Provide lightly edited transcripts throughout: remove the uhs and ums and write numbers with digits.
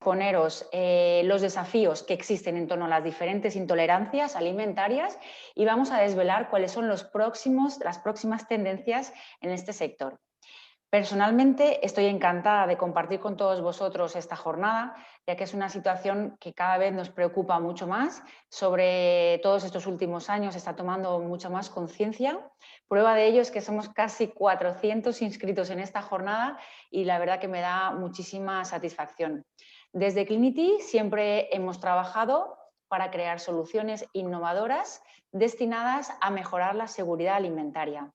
exponeros los desafíos que existen en torno a las diferentes intolerancias alimentarias y vamos a desvelar cuáles son las próximas tendencias en este sector. Personalmente estoy encantada de compartir con todos vosotros esta jornada, ya que es una situación que cada vez nos preocupa mucho más. Sobre todos estos últimos años está tomando mucha más conciencia. Prueba de ello es que somos casi 400 inscritos en esta jornada y la verdad que me da muchísima satisfacción. Desde Clinity siempre hemos trabajado para crear soluciones innovadoras destinadas a mejorar la seguridad alimentaria,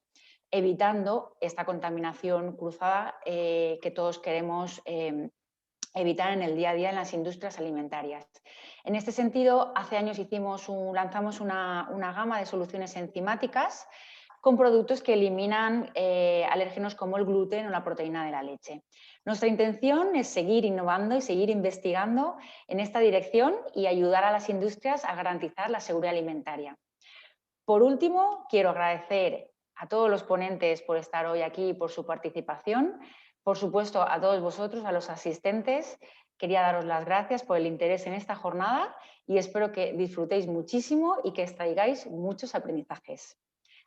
evitando esta contaminación cruzada que todos queremos evitar en el día a día en las industrias alimentarias. En este sentido, hace años lanzamos una gama de soluciones enzimáticas con productos que eliminan alérgenos como el gluten o la proteína de la leche. Nuestra intención es seguir innovando y seguir investigando en esta dirección y ayudar a las industrias a garantizar la seguridad alimentaria. Por último, quiero agradecer a todos los ponentes por estar hoy aquí y por su participación. Por supuesto, a todos vosotros, a los asistentes, quería daros las gracias por el interés en esta jornada y espero que disfrutéis muchísimo y que extraigáis muchos aprendizajes.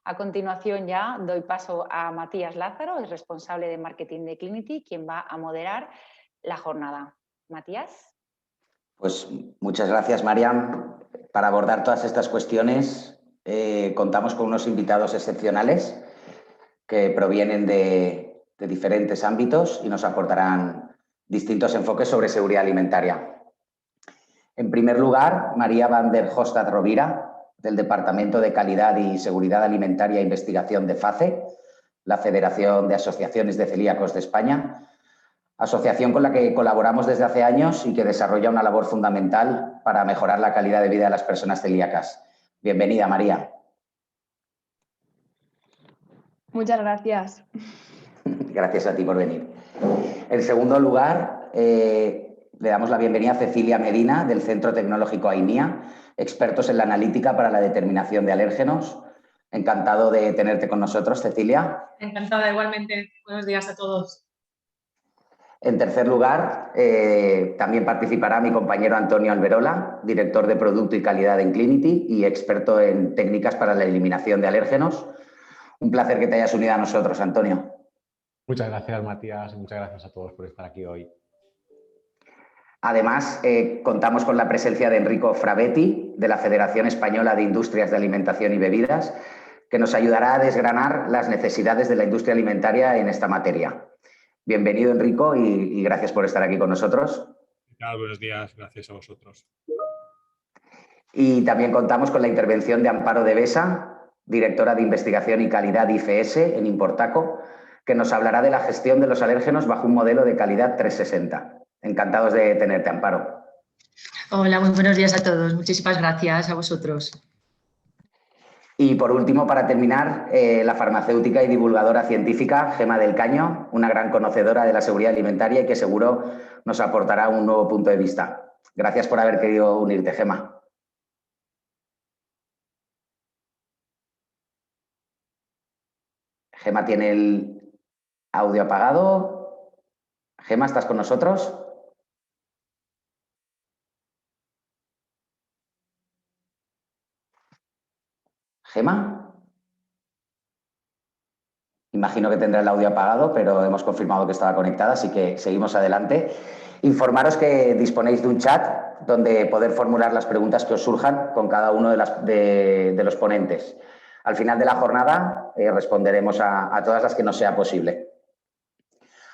A continuación ya doy paso a Matías Lázaro, el responsable de marketing de Clinity, quien va a moderar la jornada. Matías. Pues muchas gracias, Mariam. Para abordar todas estas cuestiones contamos con unos invitados excepcionales que provienen de diferentes ámbitos y nos aportarán distintos enfoques sobre seguridad alimentaria. En primer lugar, María van der Hostad Rovira, del Departamento de Calidad y Seguridad Alimentaria e Investigación de FACE, la Federación de Asociaciones de Celíacos de España, asociación con la que colaboramos desde hace años y que desarrolla una labor fundamental para mejorar la calidad de vida de las personas celíacas. Bienvenida, María. Muchas gracias. Gracias a ti por venir. En segundo lugar, le damos la bienvenida a Cecilia Medina, del Centro Tecnológico AIMIA, expertos en la analítica para la determinación de alérgenos. Encantado de tenerte con nosotros, Cecilia. Encantada, igualmente. Buenos días a todos. En tercer lugar, también participará mi compañero Antonio Alberola, director de Producto y Calidad en Clinity y experto en técnicas para la eliminación de alérgenos. Un placer que te hayas unido a nosotros, Antonio. Muchas gracias, Matías, y muchas gracias a todos por estar aquí hoy. Además, contamos con la presencia de Enrico Frabetti, de la Federación Española de Industrias de Alimentación y Bebidas, que nos ayudará a desgranar las necesidades de la industria alimentaria en esta materia. Bienvenido, Enrico, y gracias por estar aquí con nosotros. ¿Qué tal? Buenos días, gracias a vosotros. Y también contamos con la intervención de Amparo de Besa, directora de Investigación y Calidad IFS en Importaco, que nos hablará de la gestión de los alérgenos bajo un modelo de calidad 360. Encantados de tenerte, Amparo. Hola, muy buenos días a todos. Muchísimas gracias a vosotros. Y por último, para terminar, la farmacéutica y divulgadora científica Gemma del Caño, una gran conocedora de la seguridad alimentaria y que seguro nos aportará un nuevo punto de vista. Gracias por haber querido unirte, Gemma. Gemma tiene el audio apagado. Gemma, ¿estás con nosotros? ¿Gemma? Imagino que tendrá el audio apagado, pero hemos confirmado que estaba conectada, así que seguimos adelante. Informaros que disponéis de un chat donde poder formular las preguntas que os surjan con cada uno de los ponentes. Al final de la jornada responderemos a todas las que nos sea posible.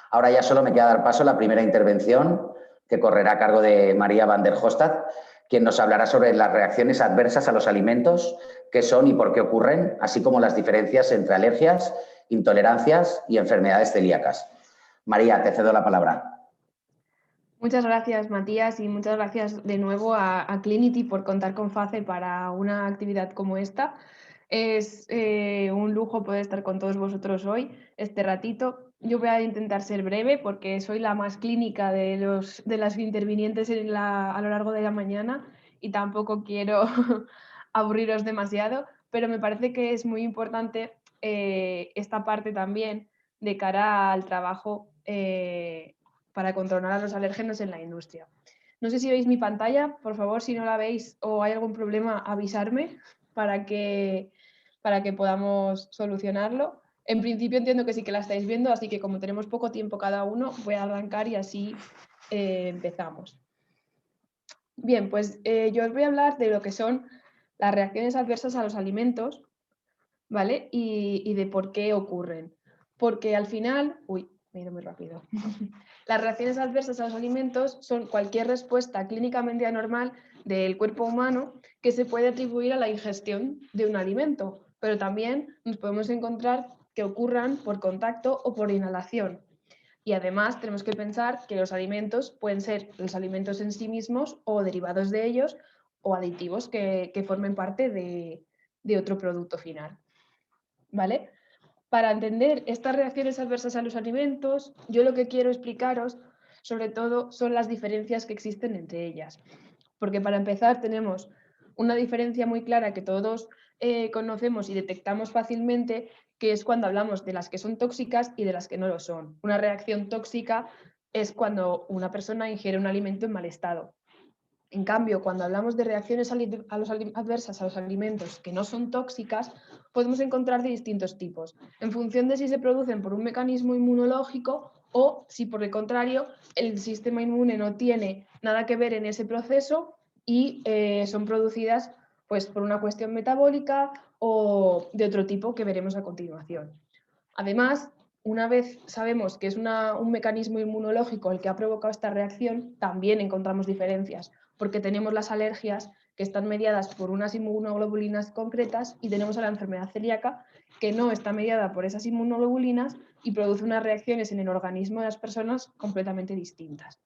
Ahora ya solo me queda dar paso a la primera intervención, que correrá a cargo de María van der Hostad, quien nos hablará sobre las reacciones adversas a los alimentos, qué son y por qué ocurren, así como las diferencias entre alergias, intolerancias y enfermedades celíacas. María, te cedo la palabra. Muchas gracias, Matías, y muchas gracias de nuevo a Clinity por contar con FACE para una actividad como esta. Es un lujo poder estar con todos vosotros hoy, este ratito. Yo voy a intentar ser breve porque soy la más clínica de las intervinientes a lo largo de la mañana y tampoco quiero aburriros demasiado, pero me parece que es muy importante esta parte también de cara al trabajo para controlar a los alérgenos en la industria. No sé si veis mi pantalla, por favor, si no la veis o hay algún problema, avisarme para que podamos solucionarlo. En principio entiendo que sí que la estáis viendo, así que como tenemos poco tiempo cada uno, voy a arrancar y así empezamos. Bien, pues yo os voy a hablar de lo que son las reacciones adversas a los alimentos, ¿vale? Y de por qué ocurren. Porque al final... Uy, me he ido muy rápido. Las reacciones adversas a los alimentos son cualquier respuesta clínicamente anormal del cuerpo humano que se puede atribuir a la ingestión de un alimento, pero también nos podemos encontrar que ocurran por contacto o por inhalación. Y además tenemos que pensar que los alimentos pueden ser los alimentos en sí mismos o derivados de ellos o aditivos que formen parte de otro producto final. ¿Vale? Para entender estas reacciones adversas a los alimentos, yo lo que quiero explicaros, sobre todo, son las diferencias que existen entre ellas. Porque para empezar tenemos una diferencia muy clara que todos conocemos y detectamos fácilmente, que es cuando hablamos de las que son tóxicas y de las que no lo son. Una reacción tóxica es cuando una persona ingiere un alimento en mal estado. En cambio, cuando hablamos de reacciones adversas a los alimentos que no son tóxicas, podemos encontrar de distintos tipos, en función de si se producen por un mecanismo inmunológico o si, por el contrario, el sistema inmune no tiene nada que ver en ese proceso y son producidas pues, por una cuestión metabólica o de otro tipo que veremos a continuación. Además, una vez sabemos que es un mecanismo inmunológico el que ha provocado esta reacción, también encontramos diferencias, porque tenemos las alergias que están mediadas por unas inmunoglobulinas concretas y tenemos a la enfermedad celíaca que no está mediada por esas inmunoglobulinas y produce unas reacciones en el organismo de las personas completamente distintas.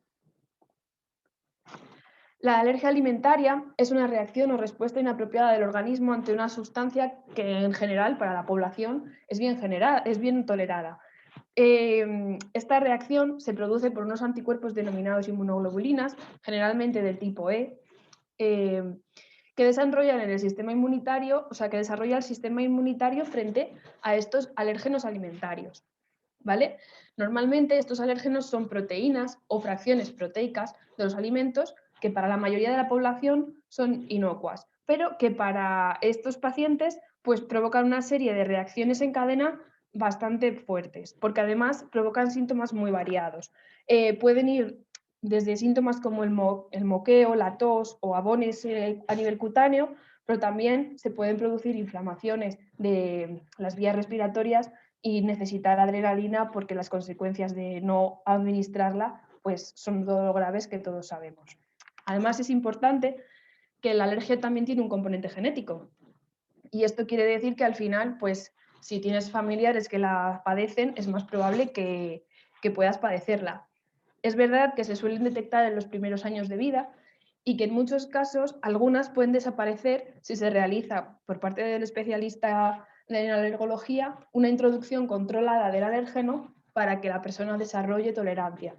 La alergia alimentaria es una reacción o respuesta inapropiada del organismo ante una sustancia que en general para la población es bien tolerada. Esta reacción se produce por unos anticuerpos denominados inmunoglobulinas, generalmente del tipo E, que desarrollan en el sistema inmunitario, o sea, que desarrolla el sistema inmunitario frente a estos alérgenos alimentarios, ¿vale? Normalmente estos alérgenos son proteínas o fracciones proteicas de los alimentos que para la mayoría de la población son inocuas, pero que para estos pacientes pues provocan una serie de reacciones en cadena bastante fuertes, porque además provocan síntomas muy variados. Pueden ir desde síntomas como el moqueo, la tos o abones a nivel cutáneo, pero también se pueden producir inflamaciones de las vías respiratorias y necesitar adrenalina porque las consecuencias de no administrarla pues son todo lo graves que todos sabemos. Además es importante que la alergia también tiene un componente genético y esto quiere decir que al final pues si tienes familiares que la padecen es más probable que puedas padecerla. Es verdad que se suelen detectar en los primeros años de vida y que en muchos casos algunas pueden desaparecer si se realiza por parte del especialista en alergología una introducción controlada del alérgeno para que la persona desarrolle tolerancia.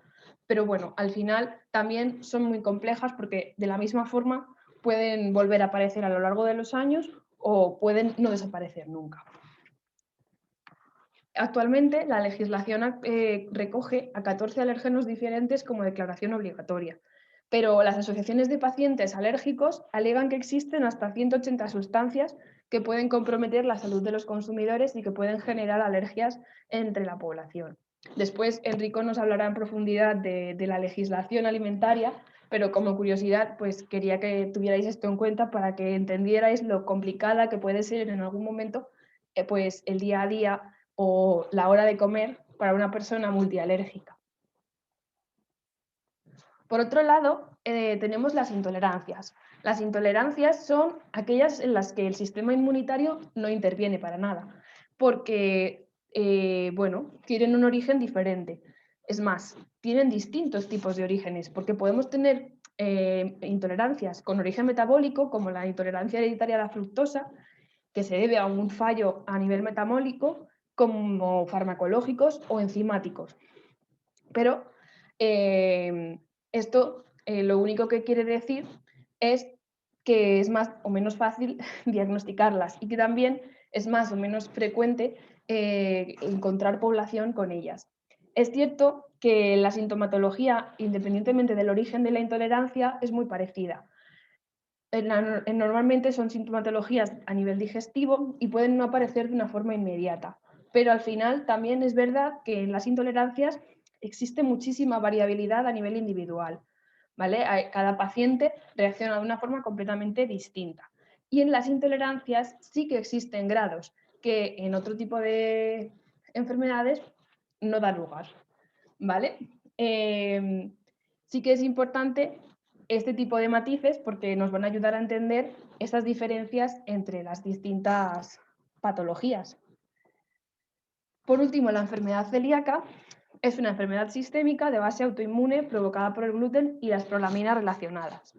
Pero bueno, al final también son muy complejas porque de la misma forma pueden volver a aparecer a lo largo de los años o pueden no desaparecer nunca. Actualmente, la legislación recoge a 14 alérgenos diferentes como declaración obligatoria, pero las asociaciones de pacientes alérgicos alegan que existen hasta 180 sustancias que pueden comprometer la salud de los consumidores y que pueden generar alergias entre la población. Después, Enrico nos hablará en profundidad de la legislación alimentaria, pero como curiosidad, pues quería que tuvierais esto en cuenta para que entendierais lo complicada que puede ser en algún momento pues el día a día o la hora de comer para una persona multialérgica. Por otro lado, tenemos las intolerancias. Las intolerancias son aquellas en las que el sistema inmunitario no interviene para nada, porque bueno, tienen un origen diferente. Es más, tienen distintos tipos de orígenes, porque podemos tener intolerancias con origen metabólico, como la intolerancia hereditaria a la fructosa, que se debe a un fallo a nivel metabólico, como farmacológicos o enzimáticos. Pero esto lo único que quiere decir es que es más o menos fácil diagnosticarlas y que también es más o menos frecuente encontrar población con ellas. Es cierto que la sintomatología, independientemente del origen de la intolerancia, es muy parecida. Normalmente son sintomatologías a nivel digestivo y pueden no aparecer de una forma inmediata. Pero al final también es verdad que en las intolerancias existe muchísima variabilidad a nivel individual, ¿vale? Cada paciente reacciona de una forma completamente distinta. Y en las intolerancias sí que existen grados que en otro tipo de enfermedades no da lugar, ¿vale? Sí que es importante este tipo de matices porque nos van a ayudar a entender esas diferencias entre las distintas patologías. Por último, la enfermedad celíaca es una enfermedad sistémica de base autoinmune provocada por el gluten y las prolaminas relacionadas.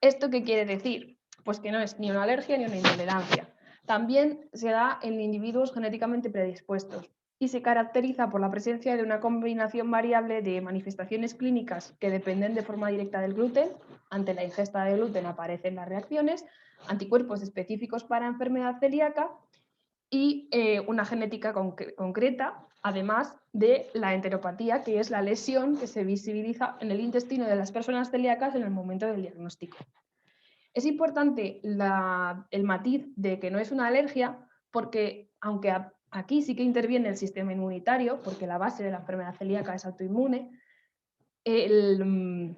¿Esto qué quiere decir? Pues que no es ni una alergia ni una intolerancia. También se da en individuos genéticamente predispuestos y se caracteriza por la presencia de una combinación variable de manifestaciones clínicas que dependen de forma directa del gluten. Ante la ingesta de gluten aparecen las reacciones, anticuerpos específicos para enfermedad celíaca y una genética concreta, además de la enteropatía, que es la lesión que se visibiliza en el intestino de las personas celíacas en el momento del diagnóstico. Es importante el matiz de que no es una alergia porque, aunque aquí sí que interviene el sistema inmunitario, porque la base de la enfermedad celíaca es autoinmune, el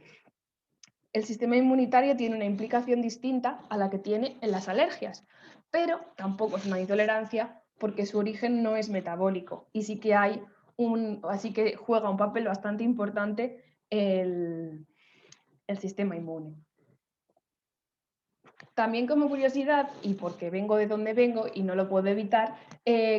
sistema inmunitario tiene una implicación distinta a la que tiene en las alergias, pero tampoco es una intolerancia porque su origen no es metabólico y sí que así que juega un papel bastante importante el sistema inmune. También como curiosidad, y porque vengo de donde vengo y no lo puedo evitar,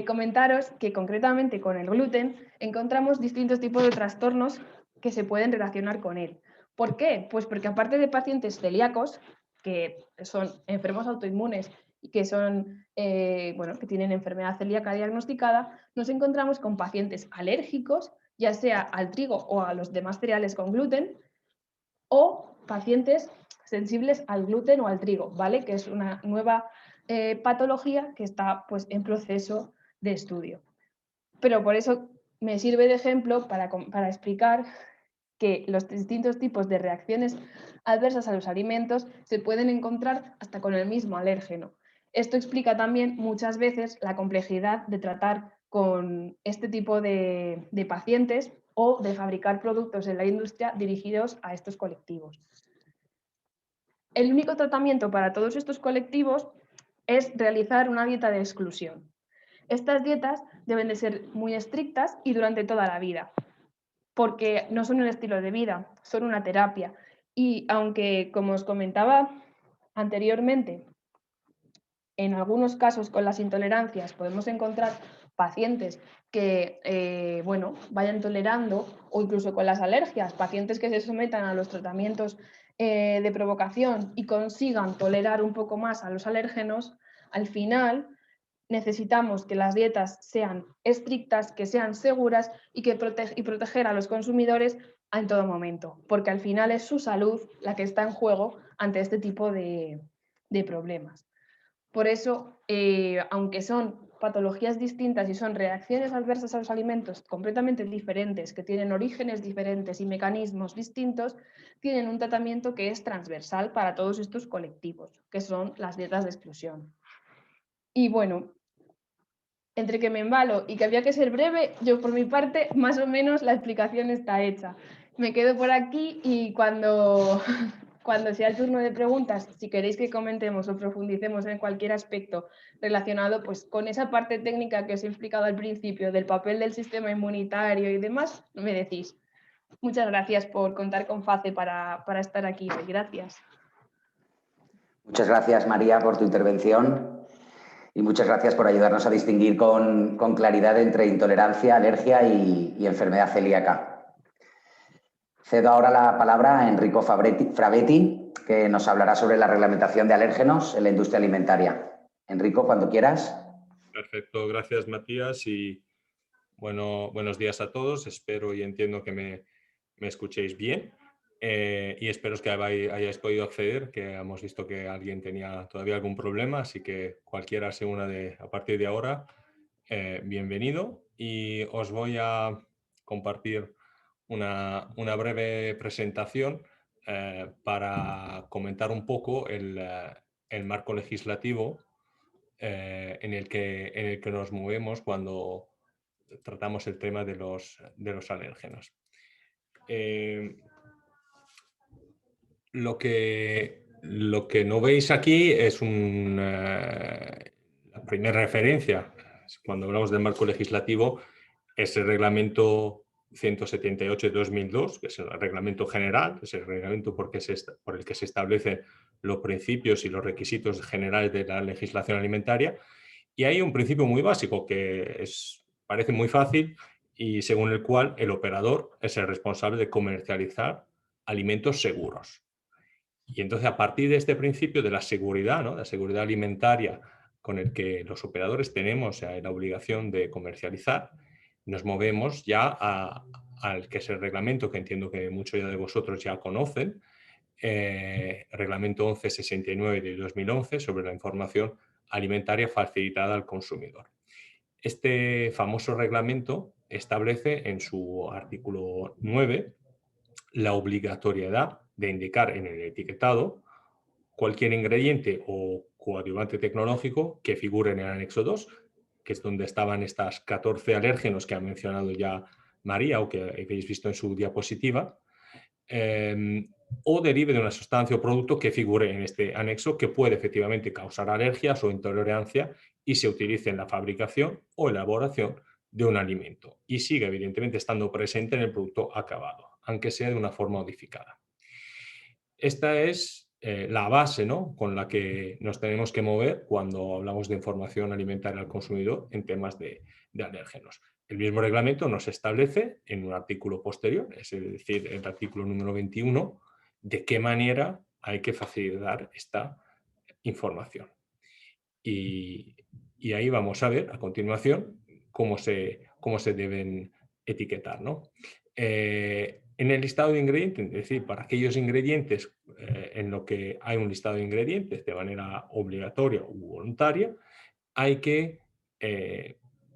comentaros que concretamente con el gluten encontramos distintos tipos de trastornos que se pueden relacionar con él. ¿Por qué? Pues porque aparte de pacientes celíacos, que son enfermos autoinmunes y que son, que tienen enfermedad celíaca diagnosticada, nos encontramos con pacientes alérgicos, ya sea al trigo o a los demás cereales con gluten, o pacientes sensibles al gluten o al trigo, ¿vale? Que es una nueva patología que está pues, en proceso de estudio. Pero por eso me sirve de ejemplo para explicar que los distintos tipos de reacciones adversas a los alimentos se pueden encontrar hasta con el mismo alérgeno. Esto explica también muchas veces la complejidad de tratar con este tipo de pacientes o de fabricar productos en la industria dirigidos a estos colectivos. El único tratamiento para todos estos colectivos es realizar una dieta de exclusión. Estas dietas deben de ser muy estrictas y durante toda la vida, porque no son un estilo de vida, son una terapia. Y aunque, como os comentaba anteriormente, en algunos casos con las intolerancias podemos encontrar pacientes que vayan tolerando, o incluso con las alergias, pacientes que se sometan a los tratamientos de provocación y consigan tolerar un poco más a los alérgenos, al final necesitamos que las dietas sean estrictas, que sean seguras y proteger a los consumidores en todo momento, porque al final es su salud la que está en juego ante este tipo de problemas. Por eso, aunque son patologías distintas y son reacciones adversas a los alimentos completamente diferentes, que tienen orígenes diferentes y mecanismos distintos, tienen un tratamiento que es transversal para todos estos colectivos, que son las dietas de exclusión. Y bueno, entre que me embalo y que había que ser breve, yo por mi parte, más o menos la explicación está hecha. Me quedo por aquí y cuando sea el turno de preguntas, si queréis que comentemos o profundicemos en cualquier aspecto relacionado pues, con esa parte técnica que os he explicado al principio, del papel del sistema inmunitario y demás, me decís. Muchas gracias por contar con FACE para estar aquí hoy. Gracias. Muchas gracias, María, por tu intervención y muchas gracias por ayudarnos a distinguir con claridad entre intolerancia, alergia y enfermedad celíaca. Cedo ahora la palabra a Enrico Frabetti, que nos hablará sobre la reglamentación de alérgenos en la industria alimentaria. Enrico, cuando quieras. Perfecto, gracias Matías y buenos días a todos. Espero y entiendo que me escuchéis bien y espero que hayáis podido acceder, que hemos visto que alguien tenía todavía algún problema, así que cualquiera se una a partir de ahora, bienvenido. Y os voy a compartir una breve presentación para comentar un poco el marco legislativo en el que nos movemos cuando tratamos el tema de los alérgenos. Lo que no veis aquí es la primera referencia. Cuando hablamos del marco legislativo, es el reglamento 178 de 2002, que es el reglamento general, es el reglamento por el que se establecen los principios y los requisitos generales de la legislación alimentaria. Y hay un principio muy básico que parece muy fácil y según el cual el operador es el responsable de comercializar alimentos seguros. Y entonces, a partir de este principio de la seguridad, ¿no?, la seguridad alimentaria con el que los operadores tenemos la obligación de comercializar, nos movemos ya al que es el reglamento, que entiendo que muchos de vosotros ya conocen, reglamento 1169 de 2011 sobre la información alimentaria facilitada al consumidor. Este famoso reglamento establece en su artículo 9 la obligatoriedad de indicar en el etiquetado cualquier ingrediente o coadyuvante tecnológico que figure en el anexo 2, que es donde estaban estas 14 alérgenos que ha mencionado ya María o que habéis visto en su diapositiva, o derive de una sustancia o producto que figure en este anexo que puede efectivamente causar alergias o intolerancia y se utilice en la fabricación o elaboración de un alimento y sigue evidentemente estando presente en el producto acabado, aunque sea de una forma modificada. Esta es la base, ¿no?, con la que nos tenemos que mover cuando hablamos de información alimentaria al consumidor en temas de alérgenos. El mismo reglamento nos establece en un artículo posterior, es decir, el artículo número 21, de qué manera hay que facilitar esta información. Y ahí vamos a ver a continuación cómo se deben etiquetar, ¿no? En el listado de ingredientes, es decir, para aquellos ingredientes en lo que hay un listado de ingredientes de manera obligatoria u voluntaria, hay que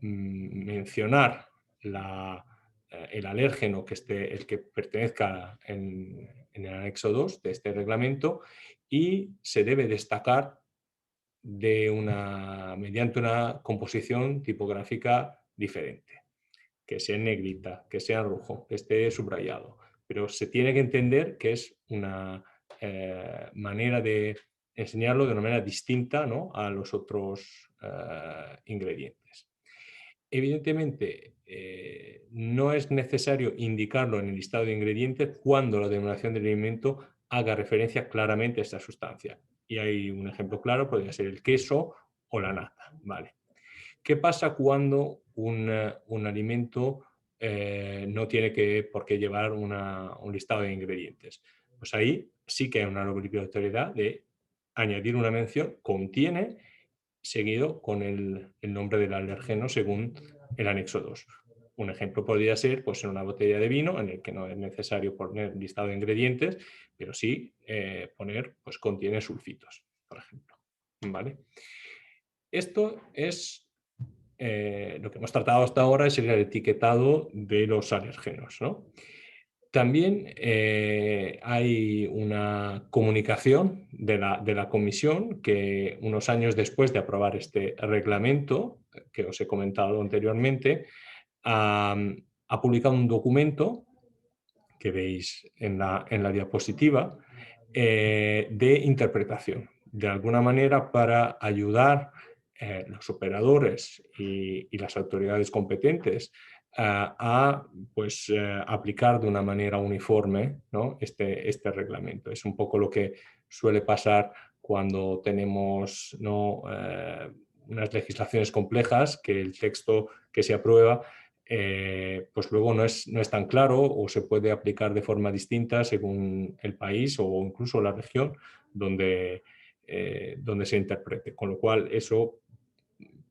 mencionar el alérgeno el que pertenezca en el anexo 2 de este reglamento y se debe destacar mediante una composición tipográfica diferente, que sea en negrita, que sea en rojo, que esté subrayado. Pero se tiene que entender que es una manera de enseñarlo de una manera distinta, ¿no?, a los otros ingredientes. Evidentemente, no es necesario indicarlo en el listado de ingredientes cuando la denominación del alimento haga referencia claramente a esta sustancia. Y hay un ejemplo claro, podría ser el queso o la nata. ¿Vale? ¿Qué pasa cuando un alimento no tiene por qué llevar un listado de ingredientes? Pues ahí sí que hay una obligatoriedad de añadir una mención, contiene, seguido con el nombre del alérgeno según el anexo 2. Un ejemplo podría ser pues, en una botella de vino en el que no es necesario poner listado de ingredientes, pero sí poner, pues contiene sulfitos, por ejemplo. ¿Vale? Esto es lo que hemos tratado hasta ahora, es el etiquetado de los alérgenos, ¿no? También hay una comunicación de la Comisión que unos años después de aprobar este reglamento, que os he comentado anteriormente, ha publicado un documento que veis en la diapositiva de interpretación, de alguna manera para ayudar los operadores y las autoridades competentes a aplicar de una manera uniforme, ¿no?, este reglamento. Es un poco lo que suele pasar cuando tenemos, ¿no?, unas legislaciones complejas, que el texto que se aprueba pues luego no es tan claro o se puede aplicar de forma distinta según el país o incluso la región donde se interprete. Con lo cual eso,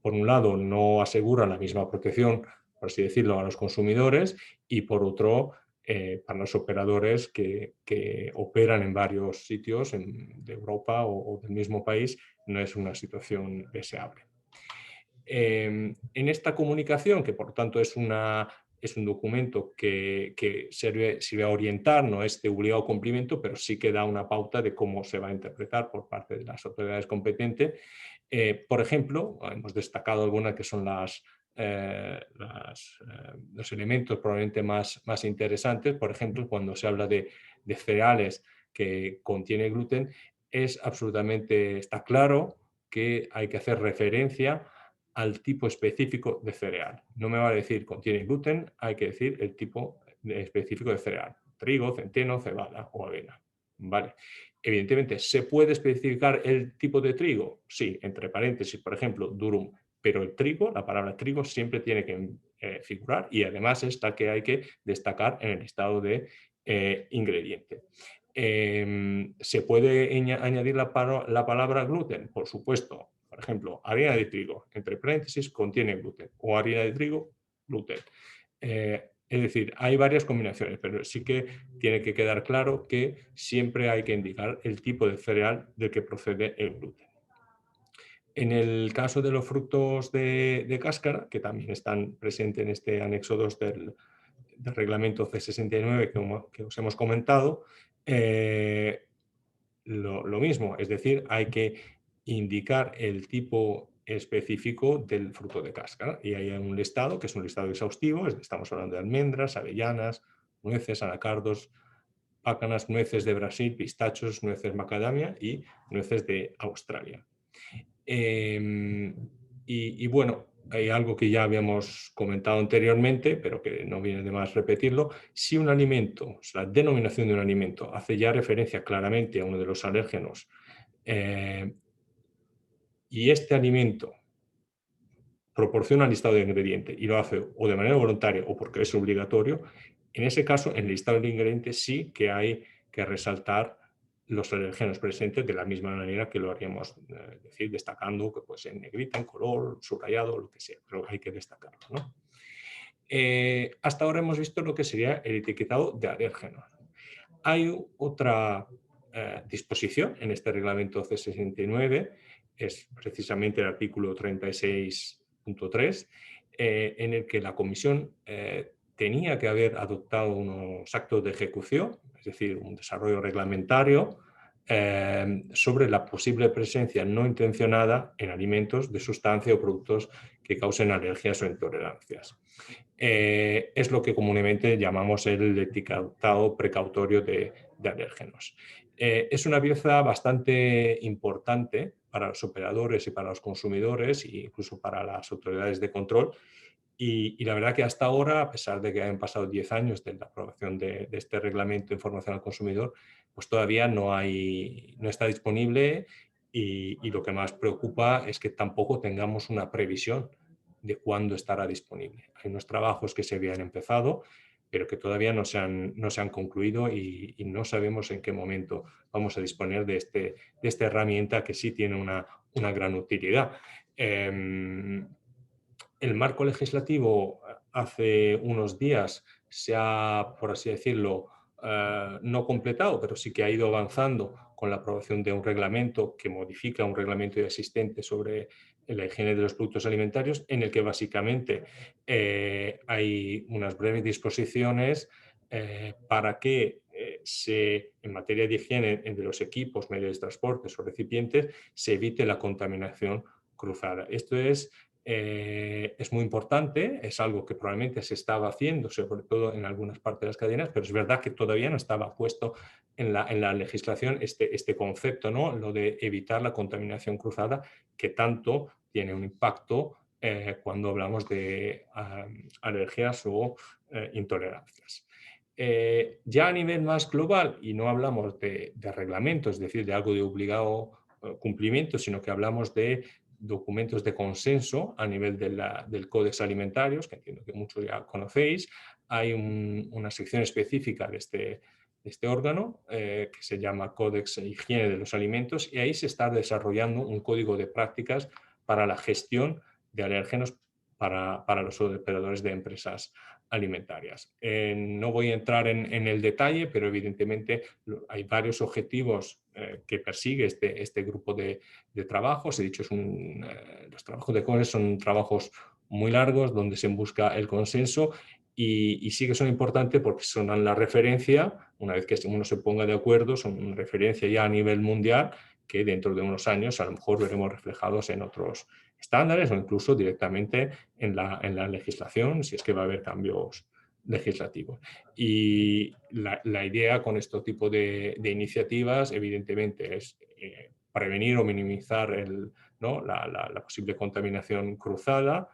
por un lado, no asegura la misma protección, por así decirlo, a los consumidores y por otro, para los operadores que operan en varios sitios de Europa o del mismo país, no es una situación deseable. En esta comunicación, que por tanto es una es un documento que sirve a orientar, no es de obligado cumplimiento, pero sí que da una pauta de cómo se va a interpretar por parte de las autoridades competentes. Por ejemplo, hemos destacado algunas que son los elementos probablemente más interesantes. Por ejemplo, cuando se habla de cereales que contienen gluten, está claro que hay que hacer referencia al tipo específico de cereal. No me va a decir contiene gluten, hay que decir el tipo específico de cereal: trigo, centeno, cebada o avena. ¿Vale? Evidentemente, ¿se puede especificar el tipo de trigo? Sí, entre paréntesis, por ejemplo, durum, pero el trigo, la palabra trigo siempre tiene que figurar, y además es la que hay que destacar en el listado de ingredientes. ¿Se puede añadir la palabra gluten? Por supuesto. Por ejemplo, harina de trigo, entre paréntesis, contiene gluten, o harina de trigo, gluten. Es decir, hay varias combinaciones, pero sí que tiene que quedar claro que siempre hay que indicar el tipo de cereal del que procede el gluten. En el caso de los frutos de cáscara, que también están presentes en este anexo 2 del reglamento C69 que os hemos comentado, lo mismo, es decir, hay que indicar el tipo específico del fruto de cáscara, y hay un listado que es un listado exhaustivo. Estamos hablando de almendras, avellanas, nueces, anacardos, pácanas, nueces de Brasil, pistachos, nueces macadamia y nueces de Australia. Y bueno, hay algo que ya habíamos comentado anteriormente, pero que no viene de más repetirlo. Si un alimento, la denominación de un alimento, hace ya referencia claramente a uno de los alérgenos, y este alimento proporciona el listado de ingredientes y lo hace o de manera voluntaria o porque es obligatorio, en ese caso, en el listado de ingredientes sí que hay que resaltar los alergenos presentes de la misma manera que lo haríamos, decir, destacando que pues en negrita, en color, subrayado, lo que sea, pero hay que destacarlo, ¿no? Hasta ahora hemos visto lo que sería el etiquetado de alérgenos. Hay otra disposición en este reglamento C69, es precisamente el artículo 36.3, en el que la Comisión tenía que haber adoptado unos actos de ejecución, es decir, un desarrollo reglamentario sobre la posible presencia no intencionada en alimentos de sustancia o productos que causen alergias o intolerancias. Es lo que comúnmente llamamos el etiquetado precautorio de alérgenos. Es una pieza bastante importante para los operadores y para los consumidores e incluso para las autoridades de control. Y la verdad que hasta ahora, a pesar de que han pasado 10 años de la aprobación de este reglamento de información al consumidor, pues todavía no está disponible, y lo que más preocupa es que tampoco tengamos una previsión de cuándo estará disponible. Hay unos trabajos que se habían empezado, pero que todavía no se han concluido, y no sabemos en qué momento vamos a disponer de esta herramienta que sí tiene una gran utilidad. El marco legislativo hace unos días se ha, por así decirlo, no completado, pero sí que ha ido avanzando con la aprobación de un reglamento que modifica un reglamento de asistente sobre la higiene de los productos alimentarios, en el que básicamente hay unas breves disposiciones para que en materia de higiene de los equipos, medios de transporte o recipientes, se evite la contaminación cruzada. Esto es muy importante, es algo que probablemente se estaba haciendo, sobre todo en algunas partes de las cadenas, pero es verdad que todavía no estaba puesto en la legislación este concepto, ¿no? Lo de evitar la contaminación cruzada, que tanto tiene un impacto cuando hablamos de alergias o intolerancias. Ya a nivel más global, y no hablamos de reglamentos, es decir, de algo de obligado cumplimiento, sino que hablamos de documentos de consenso a nivel del Códex Alimentarios, que entiendo que muchos ya conocéis. Hay una sección específica de este órgano que se llama Códex Higiene de los Alimentos, y ahí se está desarrollando un código de prácticas para la gestión de alérgenos para los operadores de empresas alimentarias. No voy a entrar en el detalle, pero evidentemente hay varios objetivos que persigue este grupo de trabajos. He dicho, los trabajos de CONES son trabajos muy largos donde se busca el consenso, y sí que son importantes porque son la referencia, una vez que uno se ponga de acuerdo, son una referencia ya a nivel mundial que dentro de unos años a lo mejor veremos reflejados en otros estándares o incluso directamente en la legislación, si es que va a haber cambios legislativos. Y la idea con este tipo de iniciativas, evidentemente, es prevenir o minimizar la posible contaminación cruzada,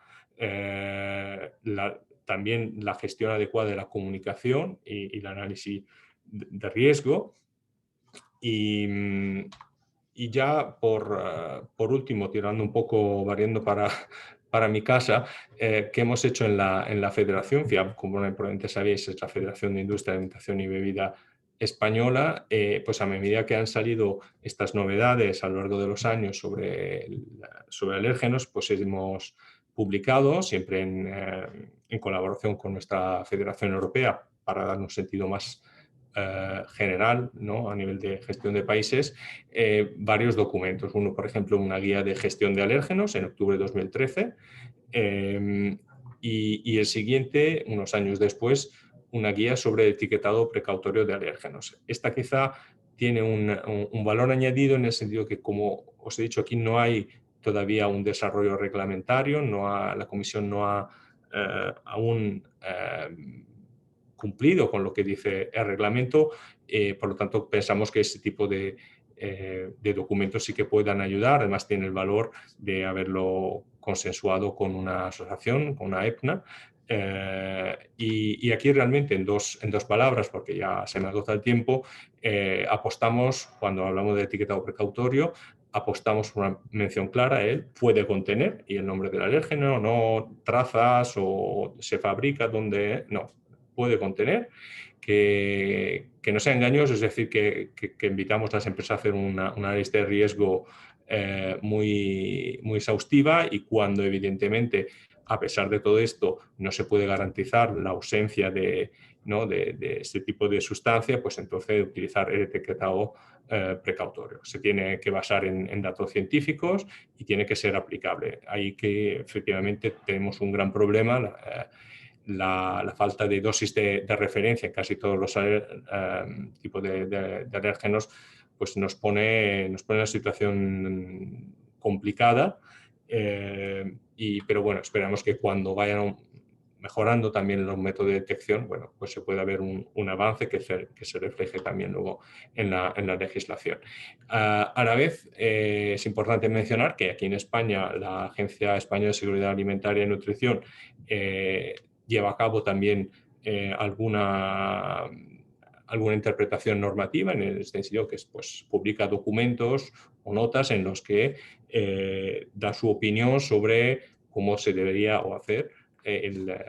también la gestión adecuada de la comunicación y el análisis de riesgo. Y ya por último, tirando un poco, variando para mi casa, ¿qué hemos hecho en la Federación? FIAB, como probablemente sabéis, es la Federación de Industria, Alimentación y Bebida Española. Pues a medida que han salido estas novedades a lo largo de los años sobre alérgenos, pues hemos publicado, siempre en colaboración con nuestra Federación Europea, para dar un sentido más general, ¿no?, a nivel de gestión de países, varios documentos. Uno, por ejemplo, una guía de gestión de alérgenos en octubre de 2013 y el siguiente, unos años después, una guía sobre etiquetado precautorio de alérgenos. Esta quizá tiene un valor añadido en el sentido que, como os he dicho aquí, no hay todavía un desarrollo reglamentario, la Comisión no ha aún cumplido con lo que dice el reglamento, por lo tanto pensamos que este tipo de documentos sí que puedan ayudar, además tiene el valor de haberlo consensuado con una asociación, con una EPNA, y aquí realmente en dos palabras, porque ya se me agota el tiempo, apostamos, cuando hablamos de etiquetado precautorio, apostamos por una mención clara, él puede contener, y el nombre del alérgeno, no trazas o se fabrica donde, no, puede contener, que no sea engañoso, es decir, que invitamos a las empresas a hacer una lista de riesgo muy exhaustiva, y cuando evidentemente, a pesar de todo esto, no se puede garantizar la ausencia de este tipo de sustancia, pues entonces utilizar el etiquetado precautorio. Se tiene que basar en datos científicos y tiene que ser aplicable. Ahí que efectivamente tenemos un gran problema, la falta de dosis de referencia en casi todos los tipos de alérgenos, pues nos pone en una situación complicada, pero bueno, esperamos que cuando vayan mejorando también los métodos de detección, bueno, pues se pueda ver un avance que se refleje también luego en la legislación. A la vez, es importante mencionar que aquí en España la Agencia Española de Seguridad Alimentaria y Nutrición lleva a cabo también alguna interpretación normativa, en el sentido que pues, publica documentos o notas en los que da su opinión sobre cómo se debería hacer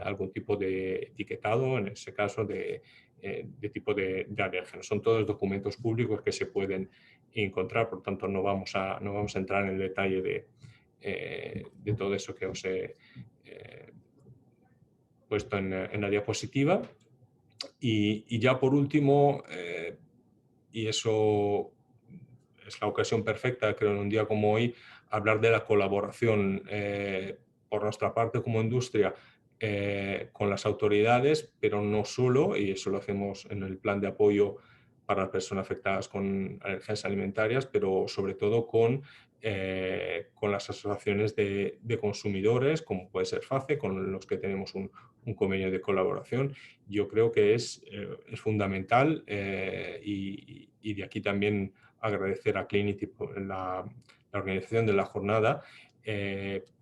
algún tipo de etiquetado, en ese caso de tipo de alérgenos. Son todos documentos públicos que se pueden encontrar, por tanto no vamos a entrar en el detalle de todo eso que os he puesto en la diapositiva. Y ya por último, y eso es la ocasión perfecta, creo, en un día como hoy, hablar de la colaboración por nuestra parte como industria con las autoridades, pero no solo, y eso lo hacemos en el plan de apoyo para las personas afectadas con alergias alimentarias, pero sobre todo con las asociaciones de consumidores, como puede ser FACE, con los que tenemos un convenio de colaboración. Yo creo que es fundamental y de aquí también agradecer a Clinity por la organización de la jornada,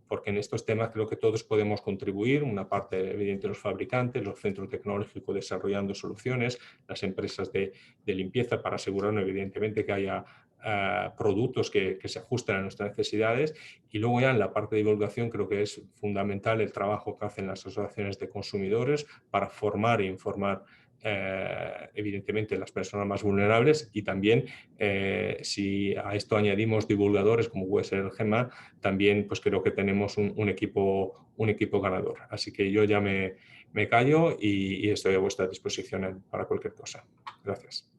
porque en estos temas creo que todos podemos contribuir, una parte evidente los fabricantes, los centros tecnológicos desarrollando soluciones, las empresas de limpieza para asegurarnos evidentemente que haya productos que se ajusten a nuestras necesidades, y luego ya en la parte de divulgación creo que es fundamental el trabajo que hacen las asociaciones de consumidores para formar e informar evidentemente las personas más vulnerables, y también si a esto añadimos divulgadores como puede ser el GEMA, también pues creo que tenemos un equipo ganador. Así que yo ya me callo y estoy a vuestra disposición para cualquier cosa. Gracias.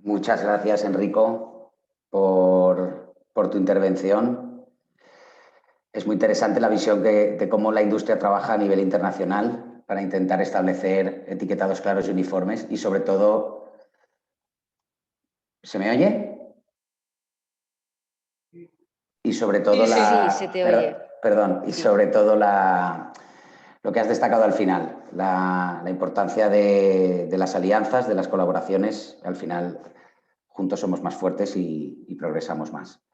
Muchas gracias, Enrico, por tu intervención. es muy interesante la visión de cómo la industria trabaja a nivel internacional para intentar establecer etiquetados claros y uniformes y sobre todo... ¿Se me oye? Y sobre todo Sí, se te oye. Perdón, y sobre todo lo que has destacado al final, la importancia de las alianzas, de las colaboraciones. Al final, juntos somos más fuertes y progresamos más.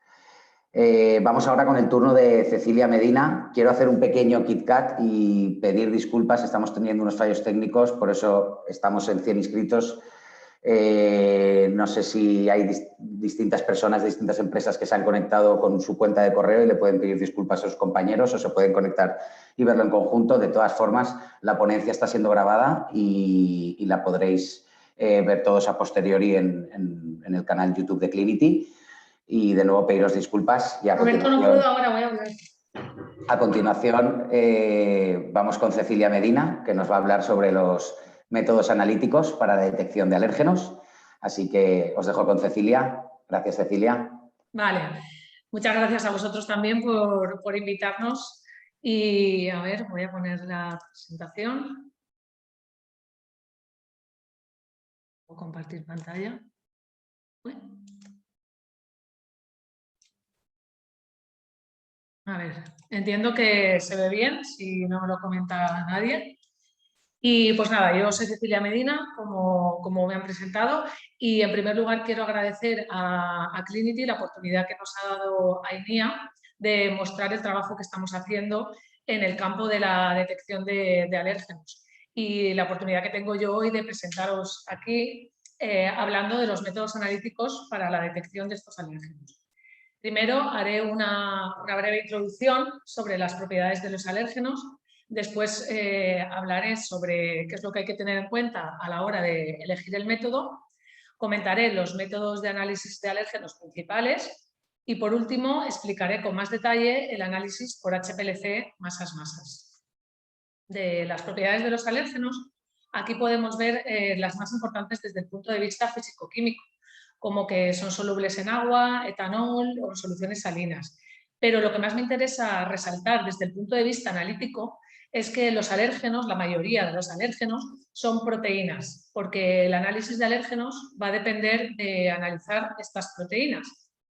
Vamos ahora con el turno de Cecilia Medina. Quiero hacer un pequeño KitKat y pedir disculpas. Estamos teniendo unos fallos técnicos, por eso estamos en 100 inscritos. No sé si hay distintas personas de distintas empresas que se han conectado con su cuenta de correo y le pueden pedir disculpas a sus compañeros o se pueden conectar y verlo en conjunto. De todas formas, la ponencia está siendo grabada y la podréis ver todos a posteriori en el canal YouTube de Clinity. Y de nuevo pediros disculpas. Y Roberto, no puedo ahora, voy a hablar. A continuación, vamos con Cecilia Medina, que nos va a hablar sobre los métodos analíticos para la detección de alérgenos. Así que os dejo con Cecilia. Gracias, Cecilia. Vale, muchas gracias a vosotros también por invitarnos. Y a ver, voy a poner la presentación. Voy a compartir pantalla. A ver, entiendo que se ve bien, si no me lo comenta nadie. Y pues nada, yo soy Cecilia Medina, como me han presentado, y en primer lugar quiero agradecer a Clinity la oportunidad que nos ha dado AINIA de mostrar el trabajo que estamos haciendo en el campo de la detección de alérgenos. Y la oportunidad que tengo yo hoy de presentaros aquí hablando de los métodos analíticos para la detección de estos alérgenos. Primero haré una breve introducción sobre las propiedades de los alérgenos. Después hablaré sobre qué es lo que hay que tener en cuenta a la hora de elegir el método. Comentaré los métodos de análisis de alérgenos principales y por último explicaré con más detalle el análisis por HPLC masas-masas. De las propiedades de los alérgenos, aquí podemos ver las más importantes desde el punto de vista físico-químico, como que son solubles en agua, etanol o en soluciones salinas. Pero lo que más me interesa resaltar desde el punto de vista analítico es que los alérgenos, la mayoría de los alérgenos, son proteínas, porque el análisis de alérgenos va a depender de analizar estas proteínas,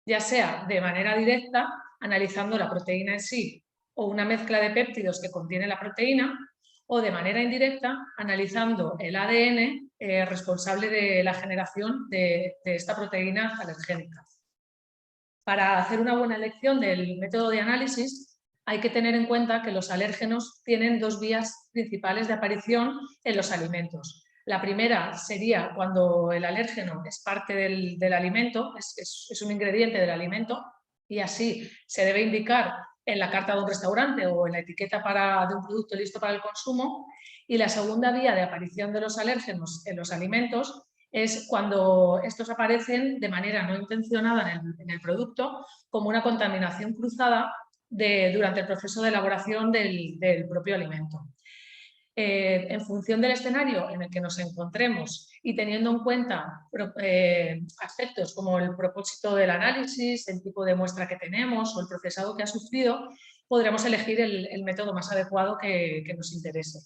ya sea de manera directa, analizando la proteína en sí, o una mezcla de péptidos que contiene la proteína, o de manera indirecta, analizando el ADN responsable de la generación de esta proteína alergénica. Para hacer una buena elección del método de análisis, hay que tener en cuenta que los alérgenos tienen dos vías principales de aparición en los alimentos. La primera sería cuando el alérgeno es parte del alimento, es un ingrediente del alimento, y así se debe indicar en la carta de un restaurante o en la etiqueta de un producto listo para el consumo. Y la segunda vía de aparición de los alérgenos en los alimentos es cuando estos aparecen de manera no intencionada en el producto como una contaminación cruzada durante el proceso de elaboración del propio alimento. En función del escenario en el que nos encontremos y teniendo en cuenta aspectos como el propósito del análisis, el tipo de muestra que tenemos o el procesado que ha sufrido, podremos elegir el método más adecuado que nos interese.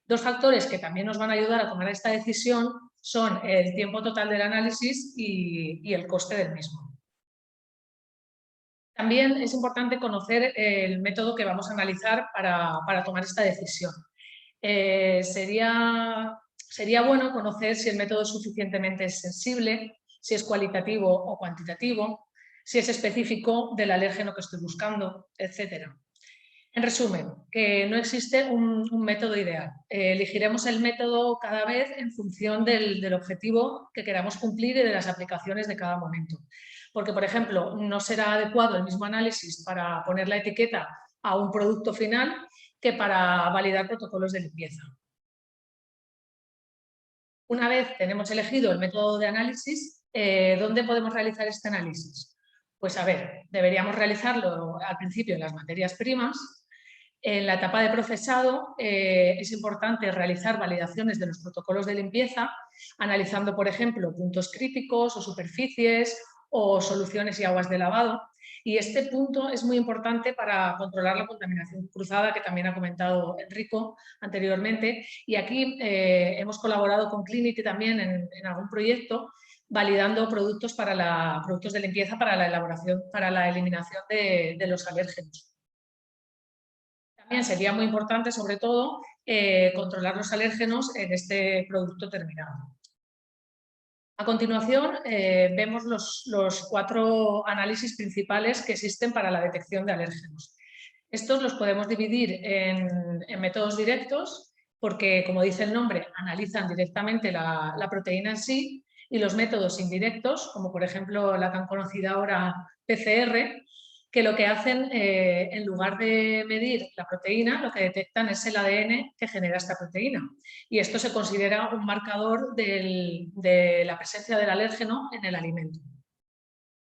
Dos factores que también nos van a ayudar a tomar esta decisión son el tiempo total del análisis y el coste del mismo. También es importante conocer el método que vamos a analizar para tomar esta decisión. Sería bueno conocer si el método es suficientemente sensible, si es cualitativo o cuantitativo, si es específico del alérgeno que estoy buscando, etc. En resumen, que no existe un método ideal. Elegiremos el método cada vez en función del objetivo que queramos cumplir y de las aplicaciones de cada momento. Porque, por ejemplo, no será adecuado el mismo análisis para poner la etiqueta a un producto final que para validar protocolos de limpieza. Una vez tenemos elegido el método de análisis, ¿dónde podemos realizar este análisis? Pues a ver, deberíamos realizarlo al principio en las materias primas. En la etapa de procesado es importante realizar validaciones de los protocolos de limpieza, analizando, por ejemplo, puntos críticos o superficies o soluciones y aguas de lavado. Y este punto es muy importante para controlar la contaminación cruzada, que también ha comentado Enrico anteriormente. Y aquí hemos colaborado con Clinity también en algún proyecto, validando productos de limpieza para la elaboración, para la eliminación de los alérgenos. También sería muy importante, sobre todo, controlar los alérgenos en este producto terminado. A continuación, vemos los 4 análisis principales que existen para la detección de alérgenos. Estos los podemos dividir en métodos directos, porque, como dice el nombre, analizan directamente la proteína en sí, y los métodos indirectos, como por ejemplo la tan conocida ahora PCR, que lo que hacen, en lugar de medir la proteína, lo que detectan es el ADN que genera esta proteína. Y esto se considera un marcador de la presencia del alérgeno en el alimento.